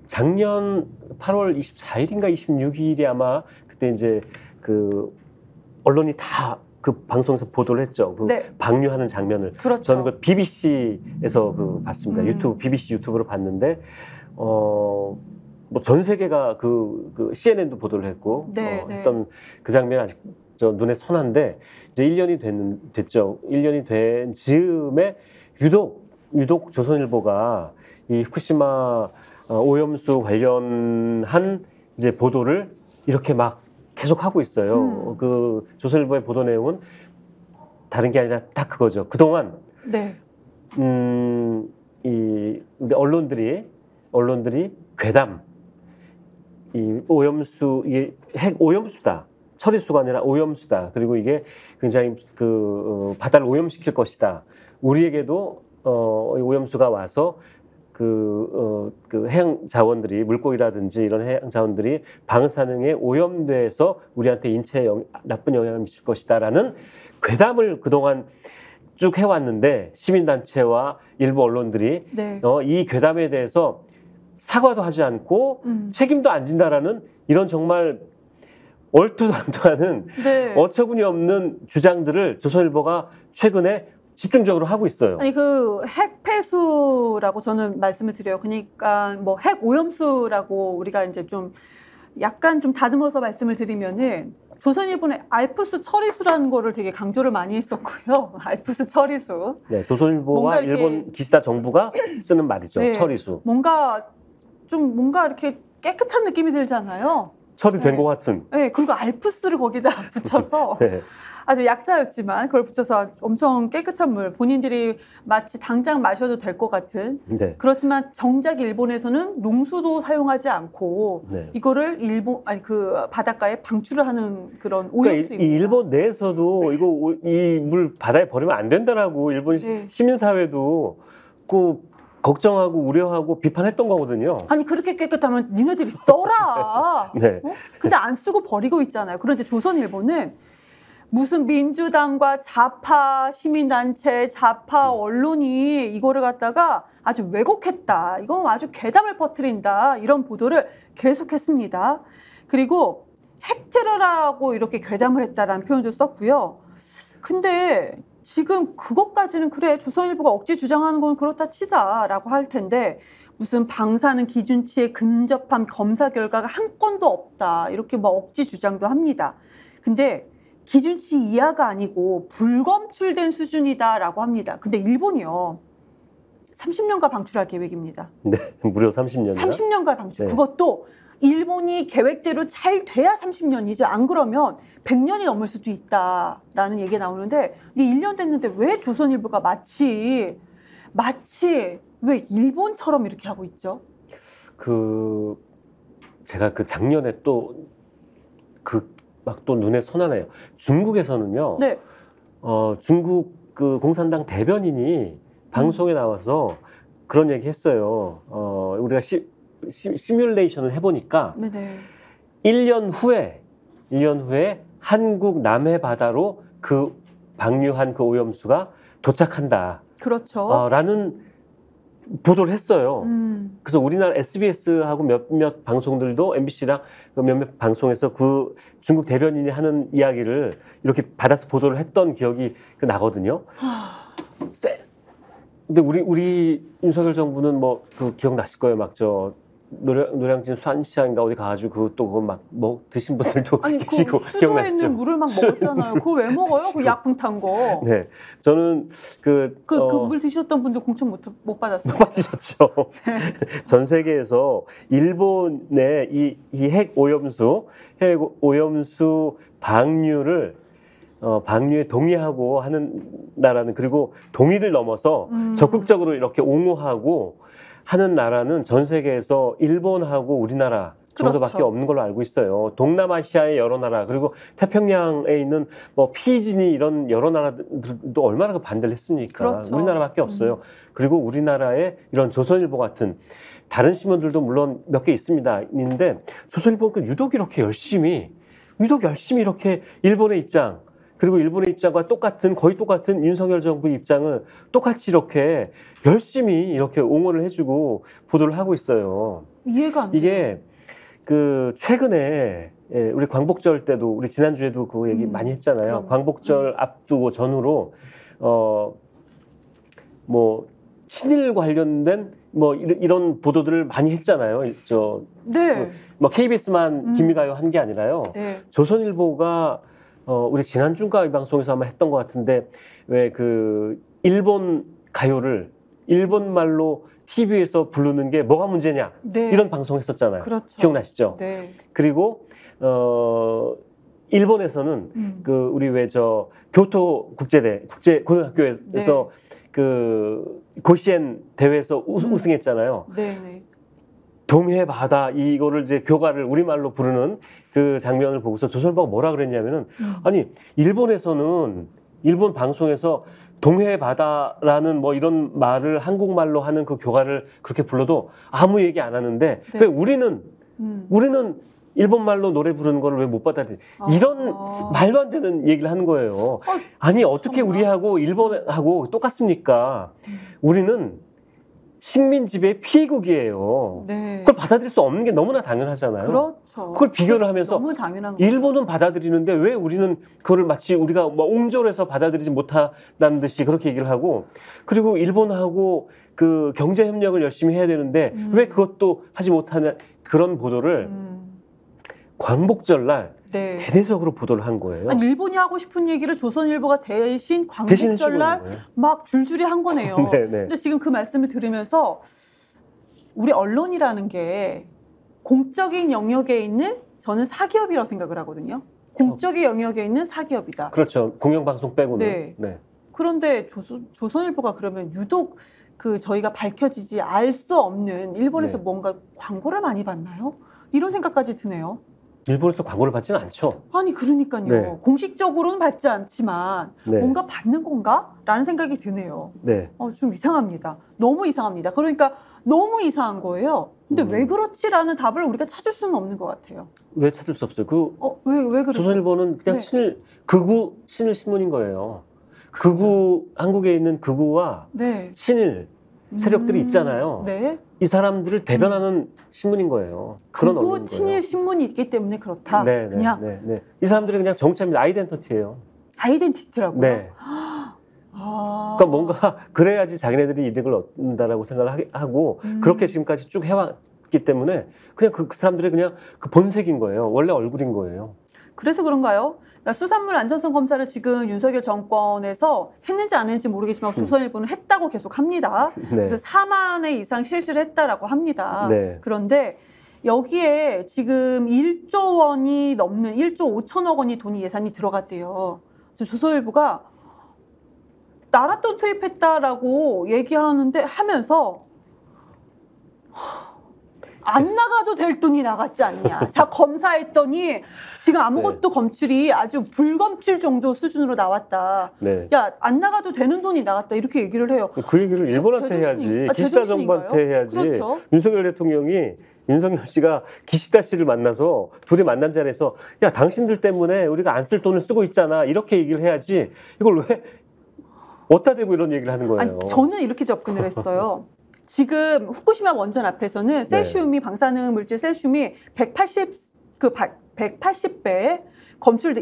S2: 작년 8월 24일인가 26일이 아마 그때 이제 그 언론이 다 그 방송에서 보도를 했죠. 그
S1: 네.
S2: 방류하는 장면을.
S1: 그렇죠.
S2: 저는 그 BBC에서 BBC 유튜브로 봤는데 뭐 전 세계가 그 CNN도 보도를 했고
S1: 네,
S2: 했던 그 장면이 아직 저 눈에 선한데 이제 1년이 됐죠. 1년이 된 즈음에 유독 조선일보가 이 후쿠시마 오염수 관련한 이제 보도를 이렇게 막 계속 하고 있어요. 그 조선일보의 보도 내용은 다른 게 아니라 딱 그거죠. 그동안
S1: 네.
S2: 이 우리 언론들이 괴담, 이 오염수 이게 핵 오염수다. 처리수가 아니라 오염수다. 그리고 이게 굉장히 바다를 오염시킬 것이다. 우리에게도 오염수가 와서 그 해양 자원들이 물고기라든지 이런 해양 자원들이 방사능에 오염돼서 우리한테 인체에 나쁜 영향을 미칠 것이다라는 괴담을 그동안 쭉 해왔는데 시민단체와 일부 언론들이
S1: 네.
S2: 이 괴담에 대해서 사과도 하지 않고 책임도 안 진다라는 이런 정말 얼토당토하는
S1: 네.
S2: 어처구니 없는 주장들을 조선일보가 최근에 집중적으로 하고 있어요.
S1: 아니 그 핵폐수라고 저는 말씀을 드려요. 그러니까 뭐 핵 오염수라고 우리가 이제 좀 약간 좀 다듬어서 말씀을 드리면은 조선일보는 알프스 처리수라는 거를 되게 강조를 많이 했었고요. 알프스 처리수.
S2: 네, 조선일보와 일본 기시다 정부가 쓰는 말이죠.
S1: 네,
S2: 처리수.
S1: 뭔가 이렇게 깨끗한 느낌이 들잖아요.
S2: 처리된
S1: 네.
S2: 것 같은.
S1: 네, 그리고 알프스를 거기다 붙여서
S2: 네.
S1: 아주 약자였지만 그걸 붙여서 엄청 깨끗한 물, 본인들이 마치 당장 마셔도 될 것 같은.
S2: 네.
S1: 그렇지만 정작 일본에서는 농수도 사용하지 않고
S2: 네.
S1: 이거를 그 바닷가에 방출을 하는 그런
S2: 그러니까
S1: 오염수입니다.
S2: 이 일본 내에서도 이 물 바다에 버리면 안 된다라고 일본
S1: 네.
S2: 시민사회도 걱정하고 우려하고 비판했던 거거든요.
S1: 아니 그렇게 깨끗하면 니네들이 써라.
S2: 네.
S1: 근데 안 쓰고 버리고 있잖아요. 그런데 조선일보는 무슨 민주당과 좌파 시민단체, 좌파 언론이 이거를 갖다가 아주 왜곡했다. 이건 아주 괴담을 퍼뜨린다. 이런 보도를 계속했습니다. 그리고 핵테러라고 이렇게 괴담을 했다라는 표현도 썼고요. 근데 지금 그것까지는 그래 조선일보가 억지 주장하는 건 그렇다 치자라고 할 텐데 무슨 방사능 기준치에 근접한 검사 결과가 한 건도 없다. 이렇게 뭐 억지 주장도 합니다. 근데 기준치 이하가 아니고 불검출된 수준이다라고 합니다. 근데 일본이요. 30년간 방출할 계획입니다.
S2: 네, 무려 30년이나.
S1: 30년간 방출.
S2: 네.
S1: 그것도 일본이 계획대로 잘 돼야 30년이죠. 안 그러면 100년이 넘을 수도 있다라는 얘기가 나오는데 1년 됐는데 왜 조선일보가 마치 왜 일본처럼 이렇게 하고 있죠?
S2: 제가 작년에 막 또 눈에 선하네요. 중국에서는요.
S1: 네.
S2: 중국 공산당 대변인이 방송에 나와서 그런 얘기 했어요. 우리가 시뮬레이션을 해보니까
S1: 네네.
S2: 1년 후에 한국 남해 바다로 방류한 그 오염수가 도착한다.
S1: 그렇죠.
S2: 라는 보도를 했어요. 그래서 우리나라 SBS하고 몇몇 방송들도 MBC랑 몇몇 방송에서 그 중국 대변인이 하는 이야기를 이렇게 받아서 보도를 했던 기억이 나거든요. 근데 우리 윤석열 정부는 뭐 그 기억나실 거예요. 막 저 노량진 수산시장인가 어디 가가지고 그것도 그거 막 드신 분들도
S1: 아니,
S2: 계시고
S1: 그 수조에
S2: 기억나시죠?
S1: 있는 물을 막 먹었잖아요. 그거 왜 먹어요? 그 약품 탄 거.
S2: 네, 저는
S1: 그 물 드셨던 분들 공천 못 받았어요.
S2: 못 받으셨죠. 전 세계에서 일본의 이 핵 오염수 방류에 동의하고 하는 나라는, 그리고 동의를 넘어서 적극적으로 이렇게 옹호하고 하는 나라는 전 세계에서 일본하고 우리나라 정도밖에
S1: 그렇죠.
S2: 없는 걸로 알고 있어요. 동남아시아의 여러 나라, 그리고 태평양에 있는 뭐 피지니 이런 여러 나라들도 얼마나 그 반대를 했습니까?
S1: 그렇죠.
S2: 우리나라밖에 없어요. 그리고 우리나라의 이런 조선일보 같은 다른 신문들도 물론 몇 개 있습니다. 있는데 조선일보는 유독 열심히 이렇게 일본의 입장, 그리고 일본의 입장과 거의 똑같은 윤석열 정부 입장을 똑같이 이렇게 열심히 이렇게 옹호를 해주고 보도를 하고 있어요.
S1: 이해가 안 돼요.
S2: 이게 그 최근에 우리 광복절 때도, 우리 지난주에도 그 얘기 많이 했잖아요. 광복절 앞두고 전후로 뭐 친일 관련된 뭐 이런 보도들을 많이 했잖아요.
S1: 네.
S2: 뭐 KBS만 김미가요 한 게 아니라요.
S1: 네.
S2: 조선일보가 우리 지난주인가 이 방송에서 아마 했던 것 같은데, 왜 그 일본 가요를 일본 말로 TV에서 부르는 게 뭐가 문제냐,
S1: 네.
S2: 이런 방송 했었잖아요.
S1: 그렇죠.
S2: 기억나시죠?
S1: 네.
S2: 그리고 일본에서는 그 우리 왜 저 교토 국제고등학교에서 그 고시엔 대회에서 우승했잖아요.
S1: 네.
S2: 동해 바다, 이거를 이제 교가를 우리말로 부르는 그 장면을 보고서 조선일보가 뭐라 그랬냐면은, 아니 일본 방송에서 동해 바다라는 뭐 이런 말을 한국말로 하는 그 교가를 그렇게 불러도 아무 얘기 안 하는데, 왜 우리는 일본 말로 노래 부르는 거를 왜 못 받아들이? 이런 말도 안 되는 얘기를 하는 거예요. 아니 어떻게 우리하고 일본하고 똑같습니까? 우리는 식민 지배 피해국이에요.
S1: 네.
S2: 그걸 받아들일 수 없는 게 너무나 당연하잖아요.
S1: 그렇죠.
S2: 그걸 비교를 하면서
S1: 너무 당연한 거죠.
S2: 일본은 받아들이는데 왜 우리는 그거를 마치 우리가 뭐 옹졸해서 받아들이지 못한다는 듯이 그렇게 얘기를 하고, 그리고 일본하고 그 경제 협력을 열심히 해야 되는데 왜 그것도 하지 못하는 그런 보도를 광복절날 대대적으로 보도를 한 거예요.
S1: 아니, 일본이 하고 싶은 얘기를 조선일보가 대신 광복절날 막 줄줄이 한 거네요. 근데 지금 그 말씀을 들으면서 우리 언론이라는 게 공적인 영역에 있는, 저는 사기업이라고 생각을 하거든요. 공적인 영역에 있는 사기업이다.
S2: 그렇죠. 공영방송 빼고는.
S1: 네. 그런데 조선일보가 그러면 유독 그 저희가 밝혀지지 알 수 없는 일본에서 뭔가 광고를 많이 받나요? 이런 생각까지 드네요.
S2: 일본에서 광고를 받지는 않죠.
S1: 아니 그러니까요. 공식적으로는 받지 않지만 뭔가 받는 건가? 라는 생각이 드네요. 좀 이상합니다. 너무 이상합니다. 그러니까 너무 이상한 거예요. 근데 왜 그렇지라는 답을 우리가 찾을 수는 없는 것 같아요.
S2: 왜 찾을 수 없어요?
S1: 왜 그렇죠?
S2: 조선일보는 그냥 극우 친일 신문인 거예요. 한국에 있는 극우와 친일 세력들이 있잖아요. 이 사람들을 대변하는 신문인 거예요. 그런
S1: 극우 친일 신문이 있기 때문에 그렇다. 그냥
S2: 이 사람들이 그냥 정체입니다. 아이덴티티예요.
S1: 아이덴티티라고요?
S2: 그러니까 뭔가 그래야지 자기네들이 이득을 얻는다라고 생각을 하고 그렇게 지금까지 쭉 해왔기 때문에 그냥 그 사람들이 그냥 그 본색인 거예요. 원래 얼굴인 거예요.
S1: 그래서 그런가요? 그러니까 수산물 안전성 검사를 지금 윤석열 정권에서 했는지 안 했는지 모르겠지만 조선일보는 했다고 계속 합니다. 그래서 4만 회 이상 실시를 했다라고 합니다. 그런데 여기에 지금 1조 원이 넘는 1조 5천억 원이 돈이 예산이 들어갔대요. 조선일보가 나랏돈 투입했다라고 얘기하는데 하면서 안 나가도 될 돈이 나갔지 않냐. 자, 검사했더니 지금 아무것도 검출이 아주 불검출 정도 수준으로 나왔다. 야, 안 나가도 되는 돈이 나갔다. 이렇게 얘기를 해요.
S2: 그 얘기를 일본한테 해야지. 기시다 정부한테 해야지.
S1: 그렇죠.
S2: 윤석열 대통령이, 윤석열 씨가 기시다 씨를 만나서 둘이 만난 자리에서 야, 당신들 때문에 우리가 안 쓸 돈을 쓰고 있잖아. 이렇게 얘기를 해야지. 이걸 왜 어디다 대고 이런 얘기를 하는 거예요?
S1: 아니, 저는 이렇게 접근을 했어요. 지금 후쿠시마 원전 앞에서는 세슘이 방사능 물질 세슘이 180배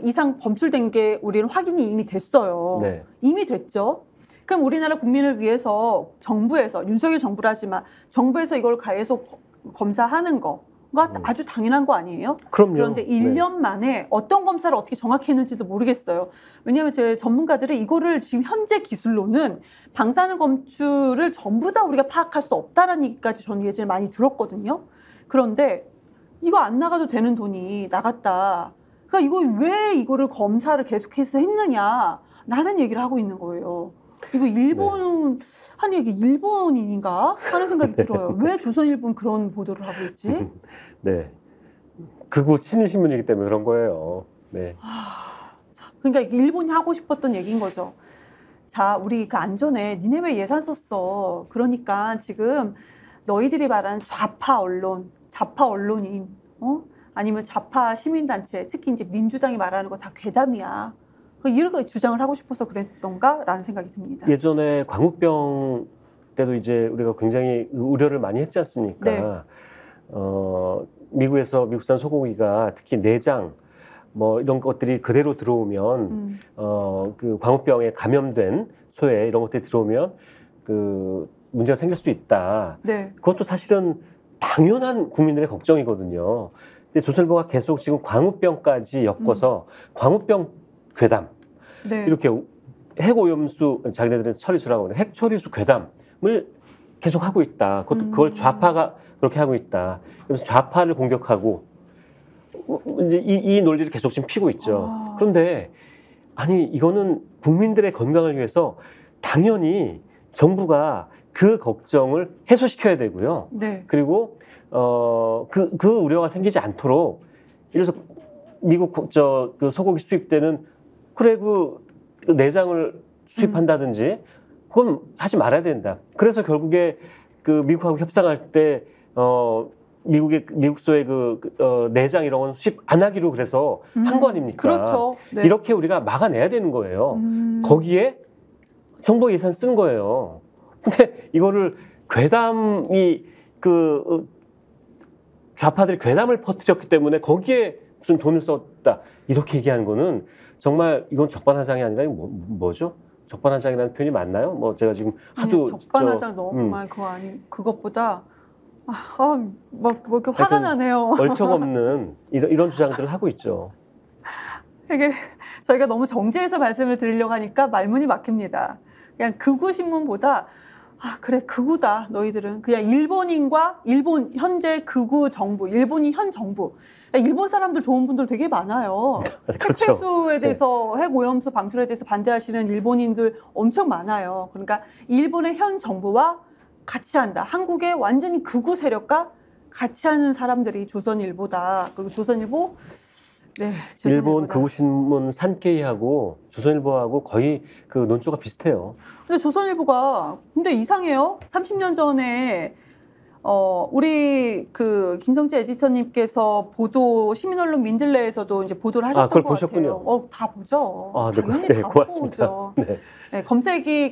S1: 이상 검출된 게 우리는 확인이 이미 됐어요.
S2: 네.
S1: 이미 됐죠. 그럼 우리나라 국민을 위해서 정부에서 윤석열 정부라지만 정부에서 이걸 계속 검사하는 거가 아주 당연한 거 아니에요?
S2: 그럼요.
S1: 그런데 1년 만에 어떤 검사를 어떻게 정확히 했는지도 모르겠어요. 왜냐하면 제 전문가들은 이거를 지금 현재 기술로는 방사능 검출을 전부 다 우리가 파악할 수 없다라는 얘기까지 저는 예전에 많이 들었거든요. 그런데 이거 안 나가도 되는 돈이 나갔다. 그러니까 이거 왜 이거를 검사를 계속해서 했느냐라는 얘기를 하고 있는 거예요. 이거 일본 한 얘기 일본인인가 하는 생각이 들어요. 왜 조선일보는 그런 보도를 하고 있지?
S2: 네, 극우 친일 신문이기 때문에 그런 거예요. 네.
S1: 그러니까 일본이 하고 싶었던 얘기인 거죠. 자, 우리 그 안전에 니네 왜 예산 썼어? 그러니까 지금 너희들이 말하는 좌파 언론인, 아니면 좌파 시민단체, 특히 이제 민주당이 말하는 거 다 괴담이야. 이런 거 주장을 하고 싶어서 그랬던가라는 생각이 듭니다.
S2: 예전에 광우병 때도 이제 우리가 굉장히 우려를 많이 했지 않습니까?
S1: 네.
S2: 미국에서 미국산 소고기가 특히 내장 뭐 이런 것들이 그대로 들어오면 그 광우병에 감염된 소에 이런 것들이 들어오면 그 문제가 생길 수 있다.
S1: 네.
S2: 그것도 사실은 당연한 국민들의 걱정이거든요. 근데 조선일보가 계속 지금 광우병까지 엮어서 광우병 괴담
S1: 네.
S2: 이렇게 핵오염수 자기네들은 처리수라고 하는 핵처리수 괴담을 계속 하고 있다. 그걸 좌파가 그렇게 하고 있다. 그래서 좌파를 공격하고 이제 이 논리를 계속 지금 피고 있죠. 그런데 아니 이거는 국민들의 건강을 위해서 당연히 정부가 그 걱정을 해소시켜야 되고요.
S1: 네.
S2: 그리고 그 우려가 생기지 않도록 예를 들어서 미국 그 소고기 수입 때는 그래 그 내장을 수입한다든지 그건 하지 말아야 된다. 그래서 결국에 그 미국하고 협상할 때 미국소의 내장 이런 건 수입 안 하기로 그래서 한 거 아닙니까?
S1: 그렇죠. 네.
S2: 이렇게 우리가 막아내야 되는 거예요. 거기에 정부 예산 쓴 거예요. 근데 이거를 괴담이 좌파들이 괴담을 퍼뜨렸기 때문에 거기에 무슨 돈을 썼다 이렇게 얘기하는 거는 정말 이건 적반하장이 아니라 뭐죠? 적반하장이라는 표현이 맞나요? 뭐 제가 지금 하도
S1: 적반하장 너무 그것보다 뭐 이렇게 화가 나네요.
S2: 얼척없는 이런 주장들을 하고 있죠.
S1: 이게 저희가 너무 정제해서 말씀을 드리려고 하니까 말문이 막힙니다. 그냥 극우 신문보다 그래 극우다 너희들은 그냥 일본 현재 극우 정부 일본이 현 정부 일본 사람들 좋은 분들 되게 많아요.
S2: 그렇죠.
S1: 핵폐수에 대해서 핵오염수 방출에 대해서 반대하시는 일본인들 엄청 많아요. 그러니까 일본의 현 정부와 같이 한다. 한국의 완전히 극우 세력과 같이 하는 사람들이 조선일보다. 그리고 조선일보
S2: 일본 극우 신문 산케이하고 조선일보하고 거의 그 논조가 비슷해요.
S1: 근데 조선일보가 근데 이상해요. 30년 전에 우리 그 김성재 에디터님께서 보도 시민언론 민들레에서도 이제 보도를 하셨던
S2: 그걸
S1: 것
S2: 보셨군요.
S1: 같아요. 다 보죠. 당연히
S2: 네,
S1: 다
S2: 고맙습니다.
S1: 보죠.
S2: 네.
S1: 네,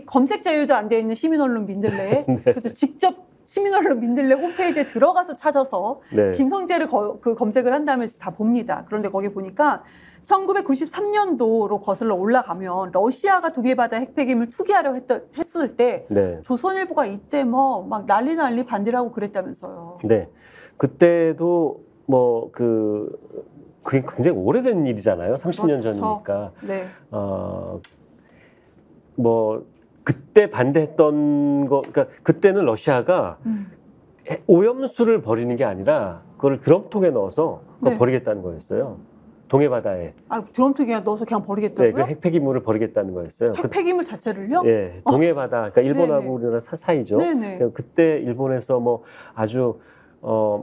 S1: 검색 자유도 안 돼 있는 시민언론 민들레.
S2: 네.
S1: 그래서 직접 시민언론 민들레 홈페이지에 들어가서 찾아서 김성재를 검색을 한 다음에 다 봅니다. 그런데 거기 보니까 1993년도로 거슬러 올라가면 러시아가 동해바다 핵폐기물 투기하려고 했을 때 조선일보가 이때 뭐 막 난리 반대를 하고 그랬다면서요.
S2: 네, 그때도 뭐 그게 굉장히 오래된 일이잖아요. 30년
S1: 그렇죠.
S2: 전이니까.
S1: 네.
S2: 뭐 그때 반대했던 거, 그러니까 그때는 러시아가 오염수를 버리는 게 아니라 그걸 드럼통에 넣어서 그걸 버리겠다는 거였어요. 동해바다에.
S1: 드럼통에 넣어서 그냥 버리겠다고요?
S2: 네, 그 핵폐기물을 버리겠다는 거였어요.
S1: 핵폐기물 자체를요?
S2: 네, 동해바다, 그러니까 일본하고 우리나라 사이죠.
S1: 네네.
S2: 그때 일본에서 뭐 아주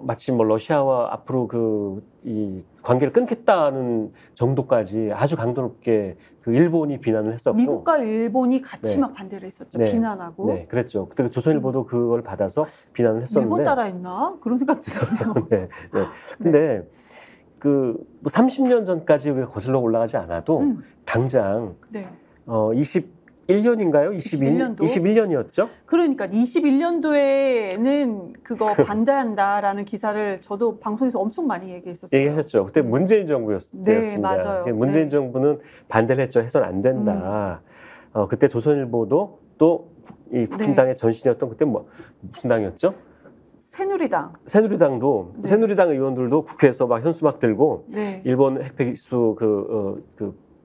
S2: 마치 뭐 러시아와 앞으로 이 관계를 끊겠다는 정도까지 아주 강도 높게 그 일본이 비난을 했었고
S1: 미국과 일본이 같이 막 반대를 했었죠. 비난하고.
S2: 네, 그랬죠. 그때 조선일보도 그걸 받아서 비난을 했었는데.
S1: 일본 따라했나? 그런 생각도 드네요.
S2: 네. 근데 그 30년 전까지 우리가 거슬러 올라가지 않아도 당장 21년인가요?
S1: 21년도.
S2: 21년이었죠?
S1: 그러니까 21년도에는 그거 반대한다라는 기사를 저도 방송에서 엄청 많이 얘기했었어요.
S2: 얘기하셨죠. 그때 문재인 정부였습니다.
S1: 네, 맞아요.
S2: 문재인
S1: 네.
S2: 정부는 반대를 했죠. 해서는 안 된다. 그때 조선일보도 또 이 국힘당의 전신이었던 그때 무슨 당이었죠?
S1: 새누리당.
S2: 새누리당도
S1: 네.
S2: 새누리당 의원들도 국회에서 막 현수막 들고
S1: 네.
S2: 일본 핵폐기수 그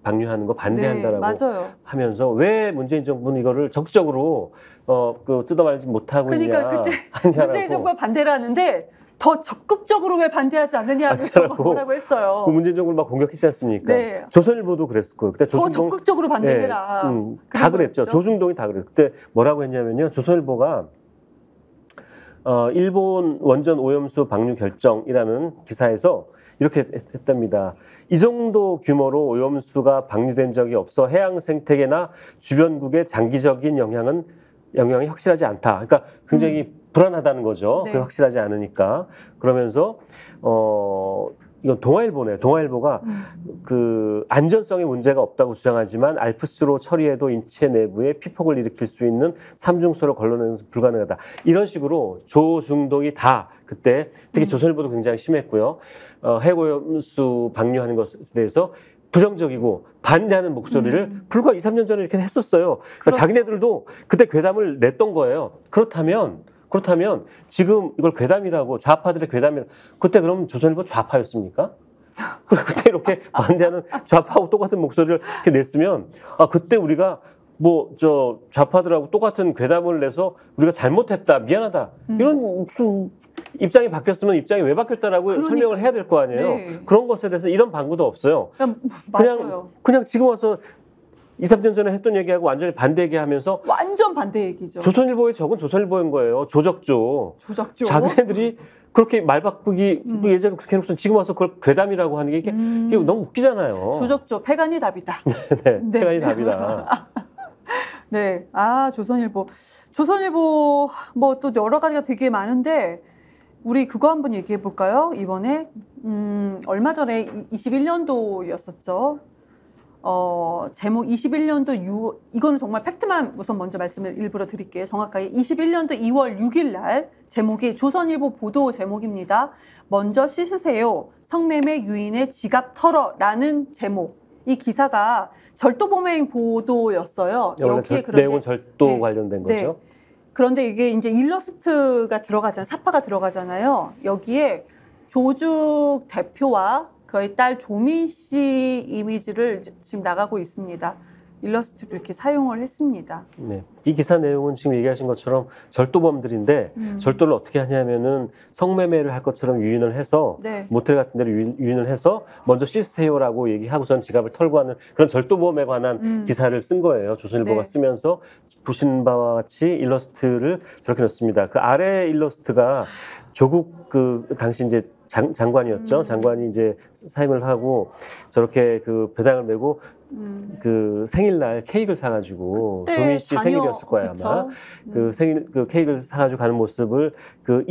S2: 방류하는 거 반대한다라고
S1: 맞아요.
S2: 하면서 왜 문재인 정부는 이거를 적극적으로 그 뜯어말지 못하고
S1: 그러니까
S2: 있냐
S1: 그때
S2: 하냐라고.
S1: 문재인 정부가 반대를 하는데 더 적극적으로 왜 반대하지 않느냐고 뭐라고 했어요.
S2: 그 문재인 정부를 막 공격했지 않습니까?
S1: 네.
S2: 조선일보도 그랬을 거예요. 그때
S1: 더 적극적으로 반대해라.
S2: 다 그랬죠. 조중동이 다 그랬어요. 그때 뭐라고 했냐면요. 조선일보가 일본 원전 오염수 방류 결정이라는 기사에서 이렇게 했답니다. 이 정도 규모로 오염수가 방류된 적이 없어 해양 생태계나 주변국의 장기적인 영향이 확실하지 않다. 그러니까 굉장히 불안하다는 거죠.
S1: 네.
S2: 그게 확실하지 않으니까. 그러면서 이건 동아일보네. 동아일보가 그 안전성에 문제가 없다고 주장하지만 알프스로 처리해도 인체 내부에 피폭을 일으킬 수 있는 삼중소를 걸러내는 것은 불가능하다. 이런 식으로 조중동이 다 그때 특히 조선일보도 굉장히 심했고요. 핵오염수 방류하는 것에 대해서 부정적이고 반대하는 목소리를 불과 2, 3년 전에 이렇게 했었어요. 그러니까
S1: 그렇죠.
S2: 자기네들도 그때 괴담을 냈던 거예요. 그렇다면 지금 이걸 괴담이라고 좌파들의 괴담이라고 그때 그럼 조선일보 좌파였습니까? 그때 이렇게 반대하는 좌파하고 똑같은 목소리를 이렇게 냈으면 그때 우리가 좌파들하고 똑같은 괴담을 내서 우리가 잘못했다 미안하다 이런 무슨 입장이 바뀌었으면 입장이 왜 바뀌었다라고 설명을 해야 될 거 아니에요.
S1: 네.
S2: 그런 것에 대해서 이런 방구도 없어요.
S1: 맞아요.
S2: 그냥 지금 와서 2, 3년 전에 했던 얘기하고 완전히 반대 얘기하면서
S1: 완전 반대 얘기죠.
S2: 조선일보의 적은 조선일보인 거예요. 조적조. 자기네들이 그렇게 말 바꾸기 예전에 그렇게 해놓고서 지금 와서 그걸 괴담이라고 하는 게 이게 너무 웃기잖아요.
S1: 조적조 패간이 답이다.
S2: 네, 패간이 답이다.
S1: 네, 조선일보 뭐 또 여러 가지가 되게 많은데 우리 그거 한번 얘기해 볼까요? 이번에 얼마 전에 21년도였었죠. 제목 21년도 이거는 정말 팩트만 우선 먼저 말씀을 일부러 드릴게요. 정확하게 21년도 2월 6일 날 제목이 조선일보 보도 제목입니다. 먼저 씻으세요. 성매매 유인의 지갑 털어라는 제목. 이 기사가 절도범행 보도였어요.
S2: 여기에 내용은 절도 관련된 거죠.
S1: 네. 그런데 이게 이제 일러스트가 들어가잖아요. 사파가 들어가잖아요. 여기에 조죽 대표와 그의 딸 조민 씨 이미지를 지금 나가고 있습니다. 일러스트를 이렇게 사용을 했습니다.
S2: 네. 이 기사 내용은 지금 얘기하신 것처럼 절도범들인데 절도를 어떻게 하냐면은 성매매를 할 것처럼 유인을 해서 모텔 같은 데로 유인을 해서 먼저 씻으세요라고 얘기하고선 지갑을 털고 하는 그런 절도범에 관한 기사를 쓴 거예요. 조선일보가 쓰면서 보신 바와 같이 일러스트를 저렇게 넣습니다. 그 아래 일러스트가 조국 당시 이제 장관이었죠. 장관이 이제 사임을 하고 저렇게 그 배당을 메고 그 생일날 케이크를 사가지고 조민 씨 생일이었을 거야 아마. 그 생일 그 케이크를 사가지고 가는 모습을 그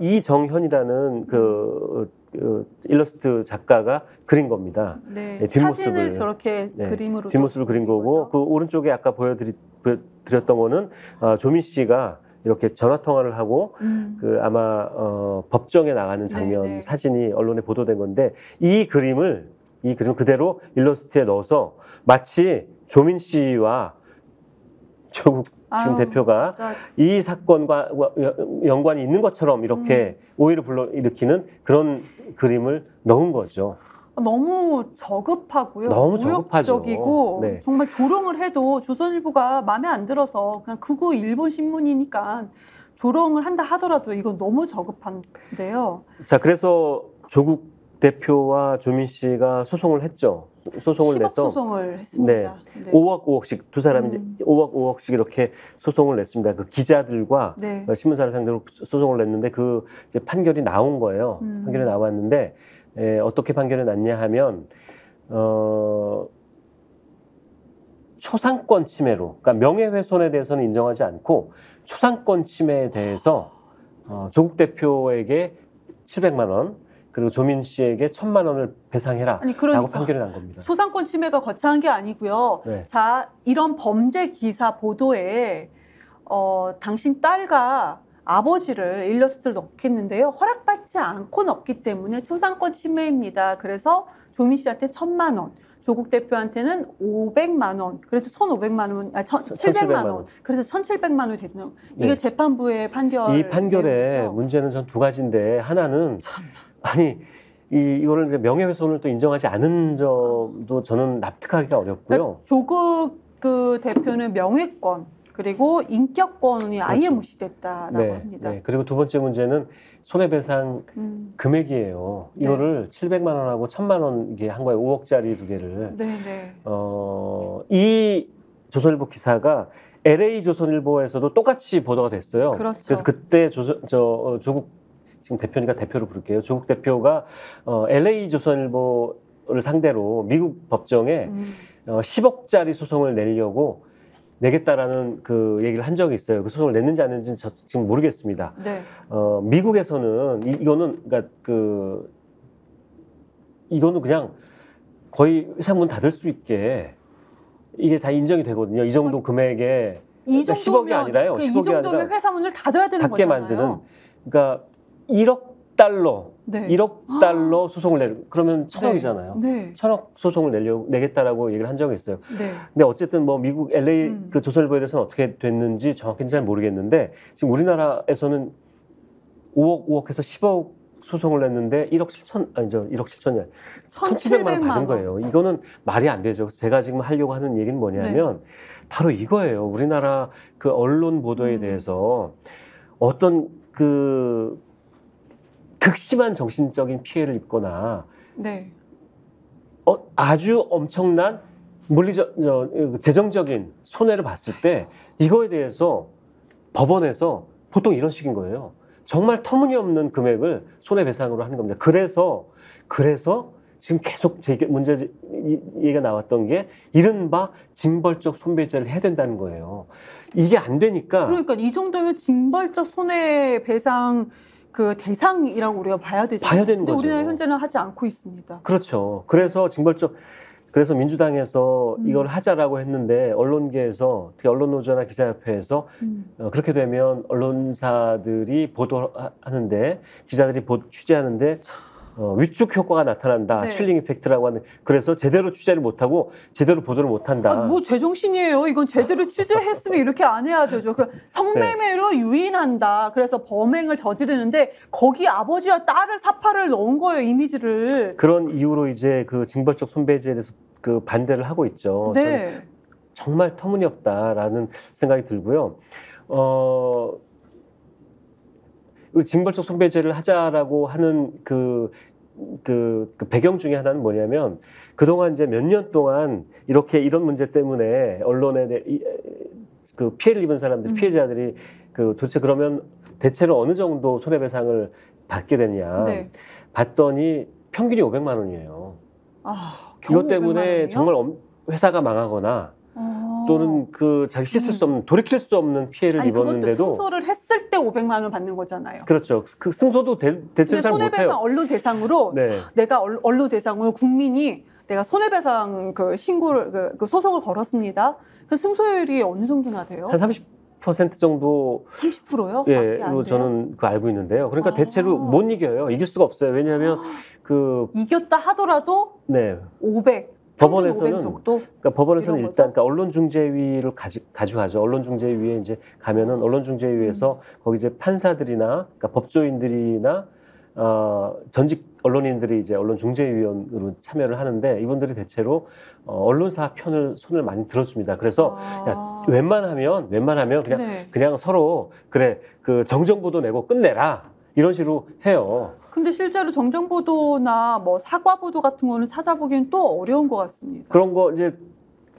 S2: 이정현이라는 그 일러스트 작가가 그린 겁니다.
S1: 네,
S2: 뒷모습을
S1: 사진을 저렇게 그림으로
S2: 뒷모습을 그린 거고 그 오른쪽에 아까 보여드렸던 거는 조민 씨가 이렇게 전화 통화를 하고 그 아마 법정에 나가는 장면 사진이 언론에 보도된 건데 이 그림을 그대로 일러스트에 넣어서 마치 조민 씨와 조국 지금 대표가
S1: 진짜.
S2: 이 사건과 연관이 있는 것처럼 이렇게 오해를 불러일으키는 그런 그림을 넣은 거죠.
S1: 너무 저급하고요.
S2: 너무 저급하죠.
S1: 모욕적이고 정말 조롱을 해도 조선일보가 마음에 안 들어서 그냥 극우 일본 신문이니까 조롱을 한다 하더라도 이건 너무 저급한데요.
S2: 자, 그래서 조국 대표와 조민 씨가 소송을 했죠. 소송을 내서
S1: 소송을 했습니다.
S2: 5억 5억씩 두 사람이 이제 5억 5억씩 이렇게 소송을 냈습니다. 그 기자들과 신문사를 상대로 소송을 냈는데 그 이제 판결이 나온 거예요. 판결이 나왔는데 어떻게 판결이 났냐 하면 초상권 침해로, 그러니까 명예훼손에 대해서는 인정하지 않고 초상권 침해에 대해서 조국 대표에게 700만 원, 그리고 조민 씨에게 1,000만 원을 배상해라
S1: 아니,
S2: 라고
S1: 그러니까
S2: 판결이 난 겁니다.
S1: 초상권 침해가 거창한 게 아니고요.
S2: 네.
S1: 자, 이런 범죄 기사 보도에 당신 딸과 아버지를 일러스트를 넣겠는데요. 허락받지 않고 넣기 때문에 초상권 침해입니다. 그래서 조민 씨한테 1,000만 원, 조국 대표한테는 500만 원, 그래서 1,500만 원, 700만 원, 그래서 1,700만 원이 됐네요. 이게
S2: 네.
S1: 재판부의 판결.
S2: 이 판결의
S1: 내용이죠.
S2: 문제는 전 두 가지인데 하나는 아니 이거를 이제 명예훼손을 또 인정하지 않은 점도 저는 납득하기가 어렵고요.
S1: 그러니까 조국 그 대표는 명예권 그리고 인격권이 아예
S2: 그렇죠.
S1: 무시됐다라고
S2: 네,
S1: 합니다.
S2: 네. 그리고 두 번째 문제는 손해배상 금액이에요.
S1: 네.
S2: 이거를 700만 원하고 1,000만 원 이게 한 거예요. 5억짜리 두 개를.
S1: 네, 네.
S2: 이 조선일보 기사가 LA 조선일보에서도 똑같이 보도가 됐어요.
S1: 그렇죠.
S2: 그래서 그때 조국 지금 대표니까 대표로 부를게요. 조국 대표가 LA 조선일보를 상대로 미국 법정에 10억짜리 소송을 내겠다라는 그 얘기를 한 적이 있어요. 그 소송을 냈는지 안 냈는지는 저 지금 모르겠습니다.
S1: 네.
S2: 미국에서는 이거는 그러니까 이거는 그냥 거의 회사 문 닫을 수 있게 이게 다 인정이 되거든요. 이 정도 금액에
S1: 이
S2: 그러니까 10억이 아니라요.
S1: 이
S2: 10억이
S1: 정도면
S2: 아니라
S1: 회사 문을 닫아야 되는
S2: 닫게
S1: 거잖아요.
S2: 만드는 그러니까 1억 달러,
S1: 네.
S2: 1억 달러 소송을 그러면 1,000억이잖아요.
S1: 네.
S2: 1,000억 소송을 내겠다라고 얘기를 한 적이 있어요.
S1: 네.
S2: 근데 어쨌든 뭐 미국 LA 그 조선일보에 대해서는 어떻게 됐는지 정확히는 잘 모르겠는데 지금 우리나라에서는 5억에서 10억 소송을 냈는데 1억 7천이 1,700만 원 받은 거예요. 이거는 말이 안 되죠. 그래서 제가 지금 하려고 하는 얘기는 뭐냐면 바로 이거예요. 우리나라 그 언론 보도에 대해서 어떤 그 극심한 정신적인 피해를 입거나
S1: 네.
S2: 아주 엄청난 재정적인 손해를 봤을 때 이거에 대해서 법원에서 보통 이런 식인 거예요. 정말 터무니없는 금액을 손해배상으로 하는 겁니다. 그래서 지금 계속 문제 얘기가 나왔던 게 이른바 징벌적 손배제를 해야 된다는 거예요. 이게 안 되니까.
S1: 그러니까 이 정도면 징벌적 손해배상 그 대상이라고 우리가 봐야 되잖아요.
S2: 봐야 되는
S1: 근데
S2: 거죠.
S1: 우리나라 현재는 하지 않고 있습니다.
S2: 그렇죠. 그래서 민주당에서 이걸 하자라고 했는데 언론계에서 특히 언론노조나 기자협회에서 그렇게 되면 언론사들이 보도하는데 기자들이 취재하는데 위축 효과가 나타난다.
S1: 네.
S2: 칠링 이펙트라고 하는. 그래서 제대로 취재를 못하고 제대로 보도를 못한다.
S1: 뭐 제정신이에요. 이건 제대로 취재했으면 이렇게 안 해야 되죠. 그 성매매로 유인한다. 그래서 범행을 저지르는데 거기 아버지와 딸을 사파를 넣은 거예요. 이미지를.
S2: 그런 이유로 이제 그 징벌적 손배제에 대해서 그 반대를 하고 있죠.
S1: 네.
S2: 정말 터무니없다라는 생각이 들고요. 우리 징벌적 손배제를 하자라고 하는 그 배경 중에 하나는 뭐냐면 그동안 이제 몇 년 동안 이런 문제 때문에 언론에 그 피해를 입은 사람들, 피해자들이 도대체 그러면 대체로 어느 정도 손해배상을 받게 되냐
S1: 네.
S2: 봤더니 평균이 500만 원이에요.
S1: 겨우
S2: 이것 때문에
S1: 500만 원이요?
S2: 정말 회사가 망하거나 또는 자기 씻을 수 없는, 돌이킬 수 없는 피해를
S1: 아니,
S2: 입었는데도
S1: 그것도 승소를 했을 때 500만 원 받는 거잖아요.
S2: 그렇죠. 그 승소도 대체로
S1: 근데
S2: 잘
S1: 손해배상
S2: 못해요.
S1: 언론 대상으로
S2: 네.
S1: 내가 언론 대상으로 국민이 내가 손해배상 신고를 소송을 걸었습니다. 그 승소율이 어느 정도나 돼요?
S2: 한 30% 정도
S1: 30%요?
S2: 예,
S1: 밖에 안 돼요?
S2: 저는 알고 있는데요. 그러니까 대체로 못 이겨요. 이길 수가 없어요. 왜냐하면
S1: 이겼다 하더라도
S2: 네.
S1: 500.
S2: 법원에서는
S1: 500 정도?
S2: 그러니까 법원에서는
S1: 이런
S2: 일단 언론중재위를 가져가죠. 언론중재위에 이제 가면은 언론중재위에서 거기 이제 판사들이나 그러니까 법조인들이나 전직 언론인들이 이제 언론중재위원으로 참여를 하는데 이분들이 대체로 언론사 편을 손을 많이 들어줍니다. 그래서 야, 웬만하면 그냥 서로 그래 그 정정보도 내고 끝내라 이런 식으로 해요.
S1: 근데 실제로 정정보도나 뭐 사과보도 같은 거는 찾아보기엔 또 어려운 것 같습니다.
S2: 그런 거 이제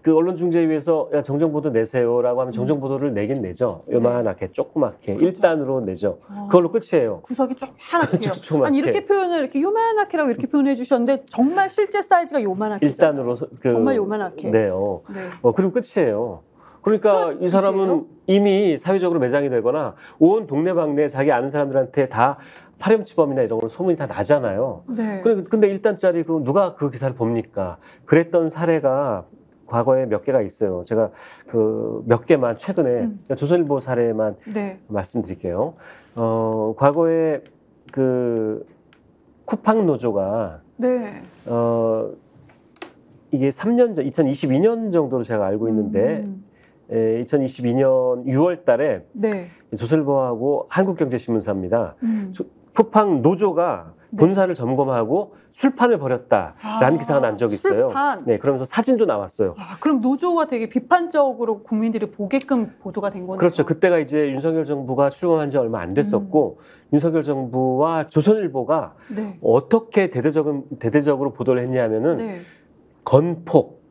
S2: 그 언론중재위에서 야, 정정보도 내세요라고 하면 정정보도를 내긴 내죠. 요만하게 조그맣게
S1: 그렇죠.
S2: 1단으로 내죠. 그걸로 끝이에요.
S1: 구석이 조그맣게요.
S2: 조그맣게.
S1: 아니 이렇게 표현을 이렇게 요만하게라고 이렇게 표현해 주셨는데 정말 실제 사이즈가 요만하게
S2: 1단으로
S1: 정말 요만하게.
S2: 네요.
S1: 네.
S2: 그리고 끝이에요. 그러니까 이 사람은
S1: 끝이에요?
S2: 이미 사회적으로 매장이 되거나 온 동네방네 자기 아는 사람들한테 다 파렴치범이나 이런 걸 소문이 다 나잖아요.
S1: 네.
S2: 근데 1단짜리 그 누가 그 기사를 봅니까? 그랬던 사례가 과거에 몇 개가 있어요. 제가 그 몇 개만 최근에 조선일보 사례만
S1: 네.
S2: 말씀드릴게요. 과거에 그 쿠팡 노조가
S1: 네.
S2: 이게 3년 전, 2022년 정도로 제가 알고 있는데 2022년 6월 달에
S1: 네.
S2: 조선일보하고 한국경제신문사입니다. 쿠팡 노조가
S1: 네.
S2: 본사를 점검하고 술판을 벌였다라는 기사가 난 적이 있어요.
S1: 술판.
S2: 네, 그러면서 사진도 나왔어요.
S1: 그럼 노조가 되게 비판적으로 국민들이 보게끔 보도가 된 거네요.
S2: 그렇죠. 그때가 이제 윤석열 정부가 출범한 지 얼마 안 됐었고 윤석열 정부와 조선일보가
S1: 네.
S2: 어떻게 대대적으로 보도를 했냐면은
S1: 네.
S2: 건폭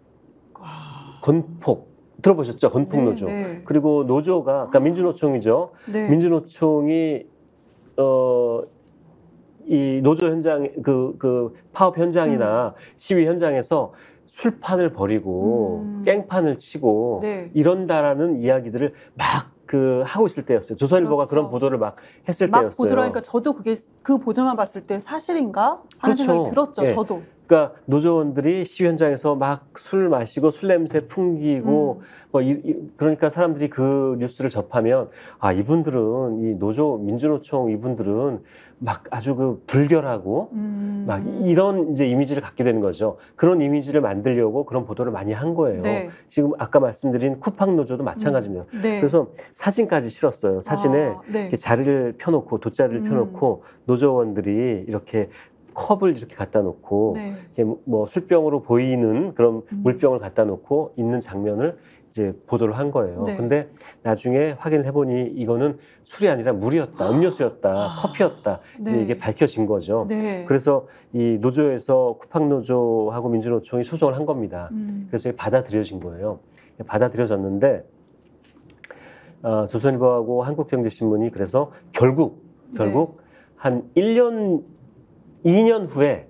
S2: 들어보셨죠? 건폭
S1: 네,
S2: 노조.
S1: 네.
S2: 그리고 노조가 그러니까 민주노총이죠.
S1: 네.
S2: 민주노총이 이 노조 현장 그 파업 현장이나 시위 현장에서 술판을 벌이고 깽판을 치고
S1: 네.
S2: 이런다라는 이야기들을 막 하고 있을 때였어요. 조선일보가
S1: 그렇죠.
S2: 그런 보도를 막 했을
S1: 막
S2: 때였어요.
S1: 보도를 하니까 저도 그 보도만 봤을 때 사실인가 하는
S2: 그렇죠.
S1: 생각이 들었죠.
S2: 예.
S1: 저도.
S2: 그러니까 노조원들이 시위 현장에서 막 술 마시고 술 냄새 풍기고 그러니까 사람들이 그 뉴스를 접하면 이분들은 이 노조 민주노총 이분들은 막 아주 그 불결하고 막 이런 이제 이미지를 갖게 되는 거죠. 그런 이미지를 만들려고 그런 보도를 많이 한 거예요.
S1: 네.
S2: 지금 아까 말씀드린 쿠팡 노조도 마찬가지입니다.
S1: 네.
S2: 그래서 사진까지 실었어요. 사진에
S1: 네.
S2: 이렇게 자리를 펴놓고 돗자리를 펴놓고 노조원들이 이렇게 컵을 이렇게 갖다 놓고
S1: 네.
S2: 이렇게 뭐 술병으로 보이는 그런 물병을 갖다 놓고 있는 장면을 이제 보도를 한 거예요.
S1: 네.
S2: 근데 나중에 확인을 해보니 이거는 술이 아니라 물이었다, 음료수였다, 커피였다.
S1: 네.
S2: 이제 이게 밝혀진 거죠.
S1: 네.
S2: 그래서 이 노조에서 쿠팡 노조하고 민주노총이 소송을 한 겁니다. 그래서 이게 받아들여진 거예요. 받아들여졌는데 조선일보하고 한국경제신문이 그래서 결국 한 1년 2년 후에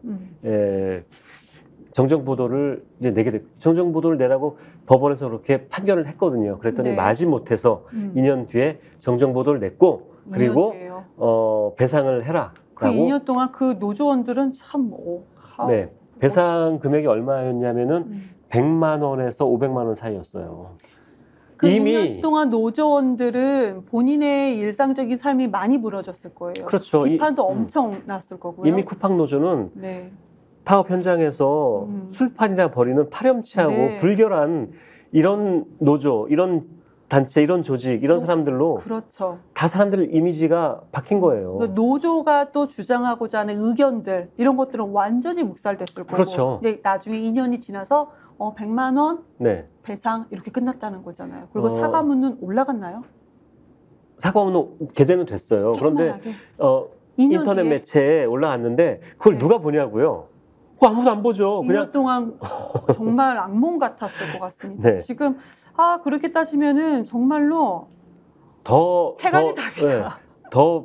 S2: 정정 보도를 이제 내게 됐고 정정 보도를 내라고 법원에서 그렇게 판결을 했거든요. 그랬더니
S1: 네.
S2: 마지못해서 2년 뒤에 정정 보도를 냈고 그리고
S1: 2년 뒤에요.
S2: 배상을 해라라고.
S1: 그 2년 동안 그 노조원들은 참
S2: 네, 배상 금액이 얼마였냐면은 100만 원에서 500만 원 사이였어요.
S1: 그
S2: 이미
S1: 2년 동안 노조원들은 본인의 일상적인 삶이 많이 무너졌을 거예요.
S2: 그렇죠.
S1: 비판도 엄청 났을 거고요.
S2: 이미 쿠팡 노조는
S1: 네.
S2: 파업 현장에서 술판이나 벌이는 파렴치하고
S1: 네.
S2: 불결한 이런 노조, 이런 단체, 이런 조직, 이런 사람들로
S1: 그렇죠.
S2: 다 사람들 이미지가 박힌 거예요.
S1: 그 노조가 또 주장하고자 하는 의견들 이런 것들은 완전히 묵살됐을 거고.
S2: 그렇죠.
S1: 근데 나중에 2년이 지나서 100만 원
S2: 네.
S1: 배상 이렇게 끝났다는 거잖아요. 그리고 사과문은 올라갔나요?
S2: 사과문은 게재는 됐어요. 그런데
S1: 조그만하게.
S2: 인터넷
S1: 뒤에?
S2: 매체에 올라왔는데 그걸
S1: 네.
S2: 누가 보냐고요? 그거 아무도 안 보죠.
S1: 2년 동안 정말 악몽 같았을 것 같습니다.
S2: 네.
S1: 지금 그렇게 따지면은 정말로
S2: 더
S1: 태간이 답이다.
S2: 네, 더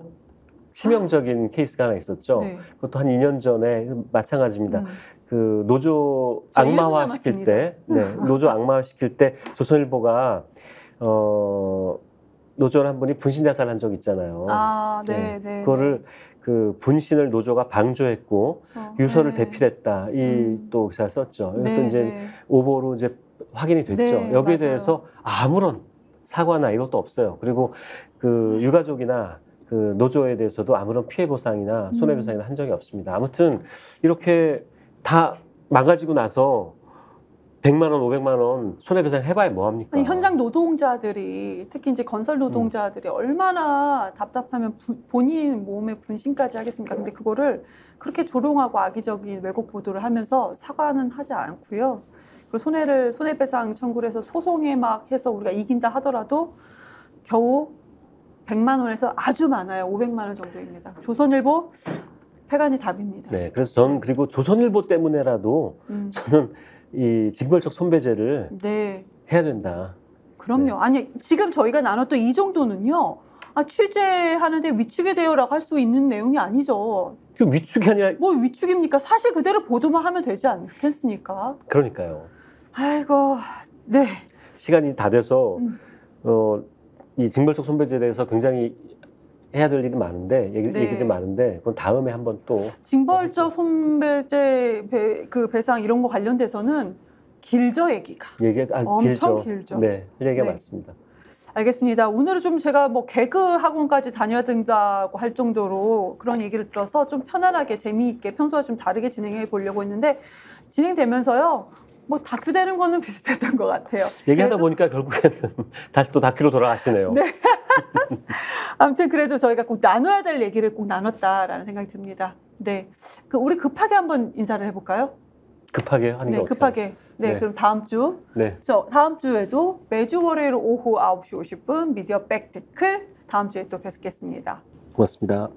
S2: 치명적인 케이스가 하나 있었죠.
S1: 네.
S2: 그것도 한 2년 전에 마찬가지입니다. 그 노조
S1: 저
S2: 악마화
S1: 1분
S2: 시킬 때, 노조 악마화 시킬 때 조선일보가 노조원 한 분이 분신 자살한 적 있잖아요.
S1: 네.
S2: 그거를 그 분신을 노조가 방조했고
S1: 그렇죠.
S2: 유서를
S1: 네.
S2: 대필했다. 이 또 기사 썼죠. 이것도
S1: 네,
S2: 이제
S1: 네.
S2: 오보로 이제 확인이 됐죠.
S1: 네,
S2: 여기에
S1: 맞아요.
S2: 대해서 아무런 사과나 이것도 없어요. 그리고 그 유가족이나 그 노조에 대해서도 아무런 피해 보상이나 손해배상이나 한 적이 없습니다. 아무튼 이렇게 다 망가지고 나서 100만 원, 500만 원 손해배상 해봐야 뭐합니까?
S1: 아니, 현장 노동자들이 특히 이제 건설 노동자들이 얼마나 답답하면 본인 몸에 분신까지 하겠습니까? 근데 그거를 그렇게 조롱하고 악의적인 왜곡 보도를 하면서 사과는 하지 않고요. 그리고 손해배상 청구를 해서 소송에 막 해서 우리가 이긴다 하더라도 겨우 100만 원에서 아주 많아요. 500만 원 정도입니다. 조선일보 패간이 답입니다.
S2: 네, 그래서 저는 그리고 조선일보 때문에라도 저는 이 징벌적 손배제를
S1: 네.
S2: 해야 된다.
S1: 그럼요.
S2: 네.
S1: 아니 지금 저희가 나눴던 이 정도는요. 취재하는데 위축이 되어라고 할 수 있는 내용이 아니죠.
S2: 그 위축이 아니라
S1: 뭐 위축입니까? 사실 그대로 보도만 하면 되지 않겠습니까?
S2: 그러니까요.
S1: 아이고, 네.
S2: 시간이 다 돼서 이 징벌적 손배제에 대해서 굉장히 해야 될 일이 많은데
S1: 네.
S2: 얘기들이 많은데 그건 다음에 한번 또
S1: 징벌적 손배제 그 배상 이런 거 관련돼서는 길죠 얘기가. 엄청 길죠.
S2: 네, 얘기가
S1: 네.
S2: 많습니다.
S1: 알겠습니다. 오늘은 좀 제가 뭐 개그 학원까지 다녀야 된다고 할 정도로 그런 얘기를 들어서 좀 편안하게 재미있게 평소와 좀 다르게 진행해 보려고 했는데 진행되면서요. 뭐 다큐 되는 거는 비슷했던 것 같아요.
S2: 얘기하다 보니까 결국에는 다시 또 다큐로 돌아가시네요.
S1: 네. 아무튼 그래도 저희가 꼭 나눠야 될 얘기를 꼭 나눴다라는 생각이 듭니다. 네. 우리 급하게 한번 인사를 해볼까요?
S2: 급하게 하는 게
S1: 네,
S2: 어때요?
S1: 급하게. 네,
S2: 네.
S1: 그럼 다음 주.
S2: 네.
S1: 다음 주에도 매주 월요일 오후 9시 50분 미디어 백테클 다음 주에 또 뵙겠습니다.
S2: 고맙습니다.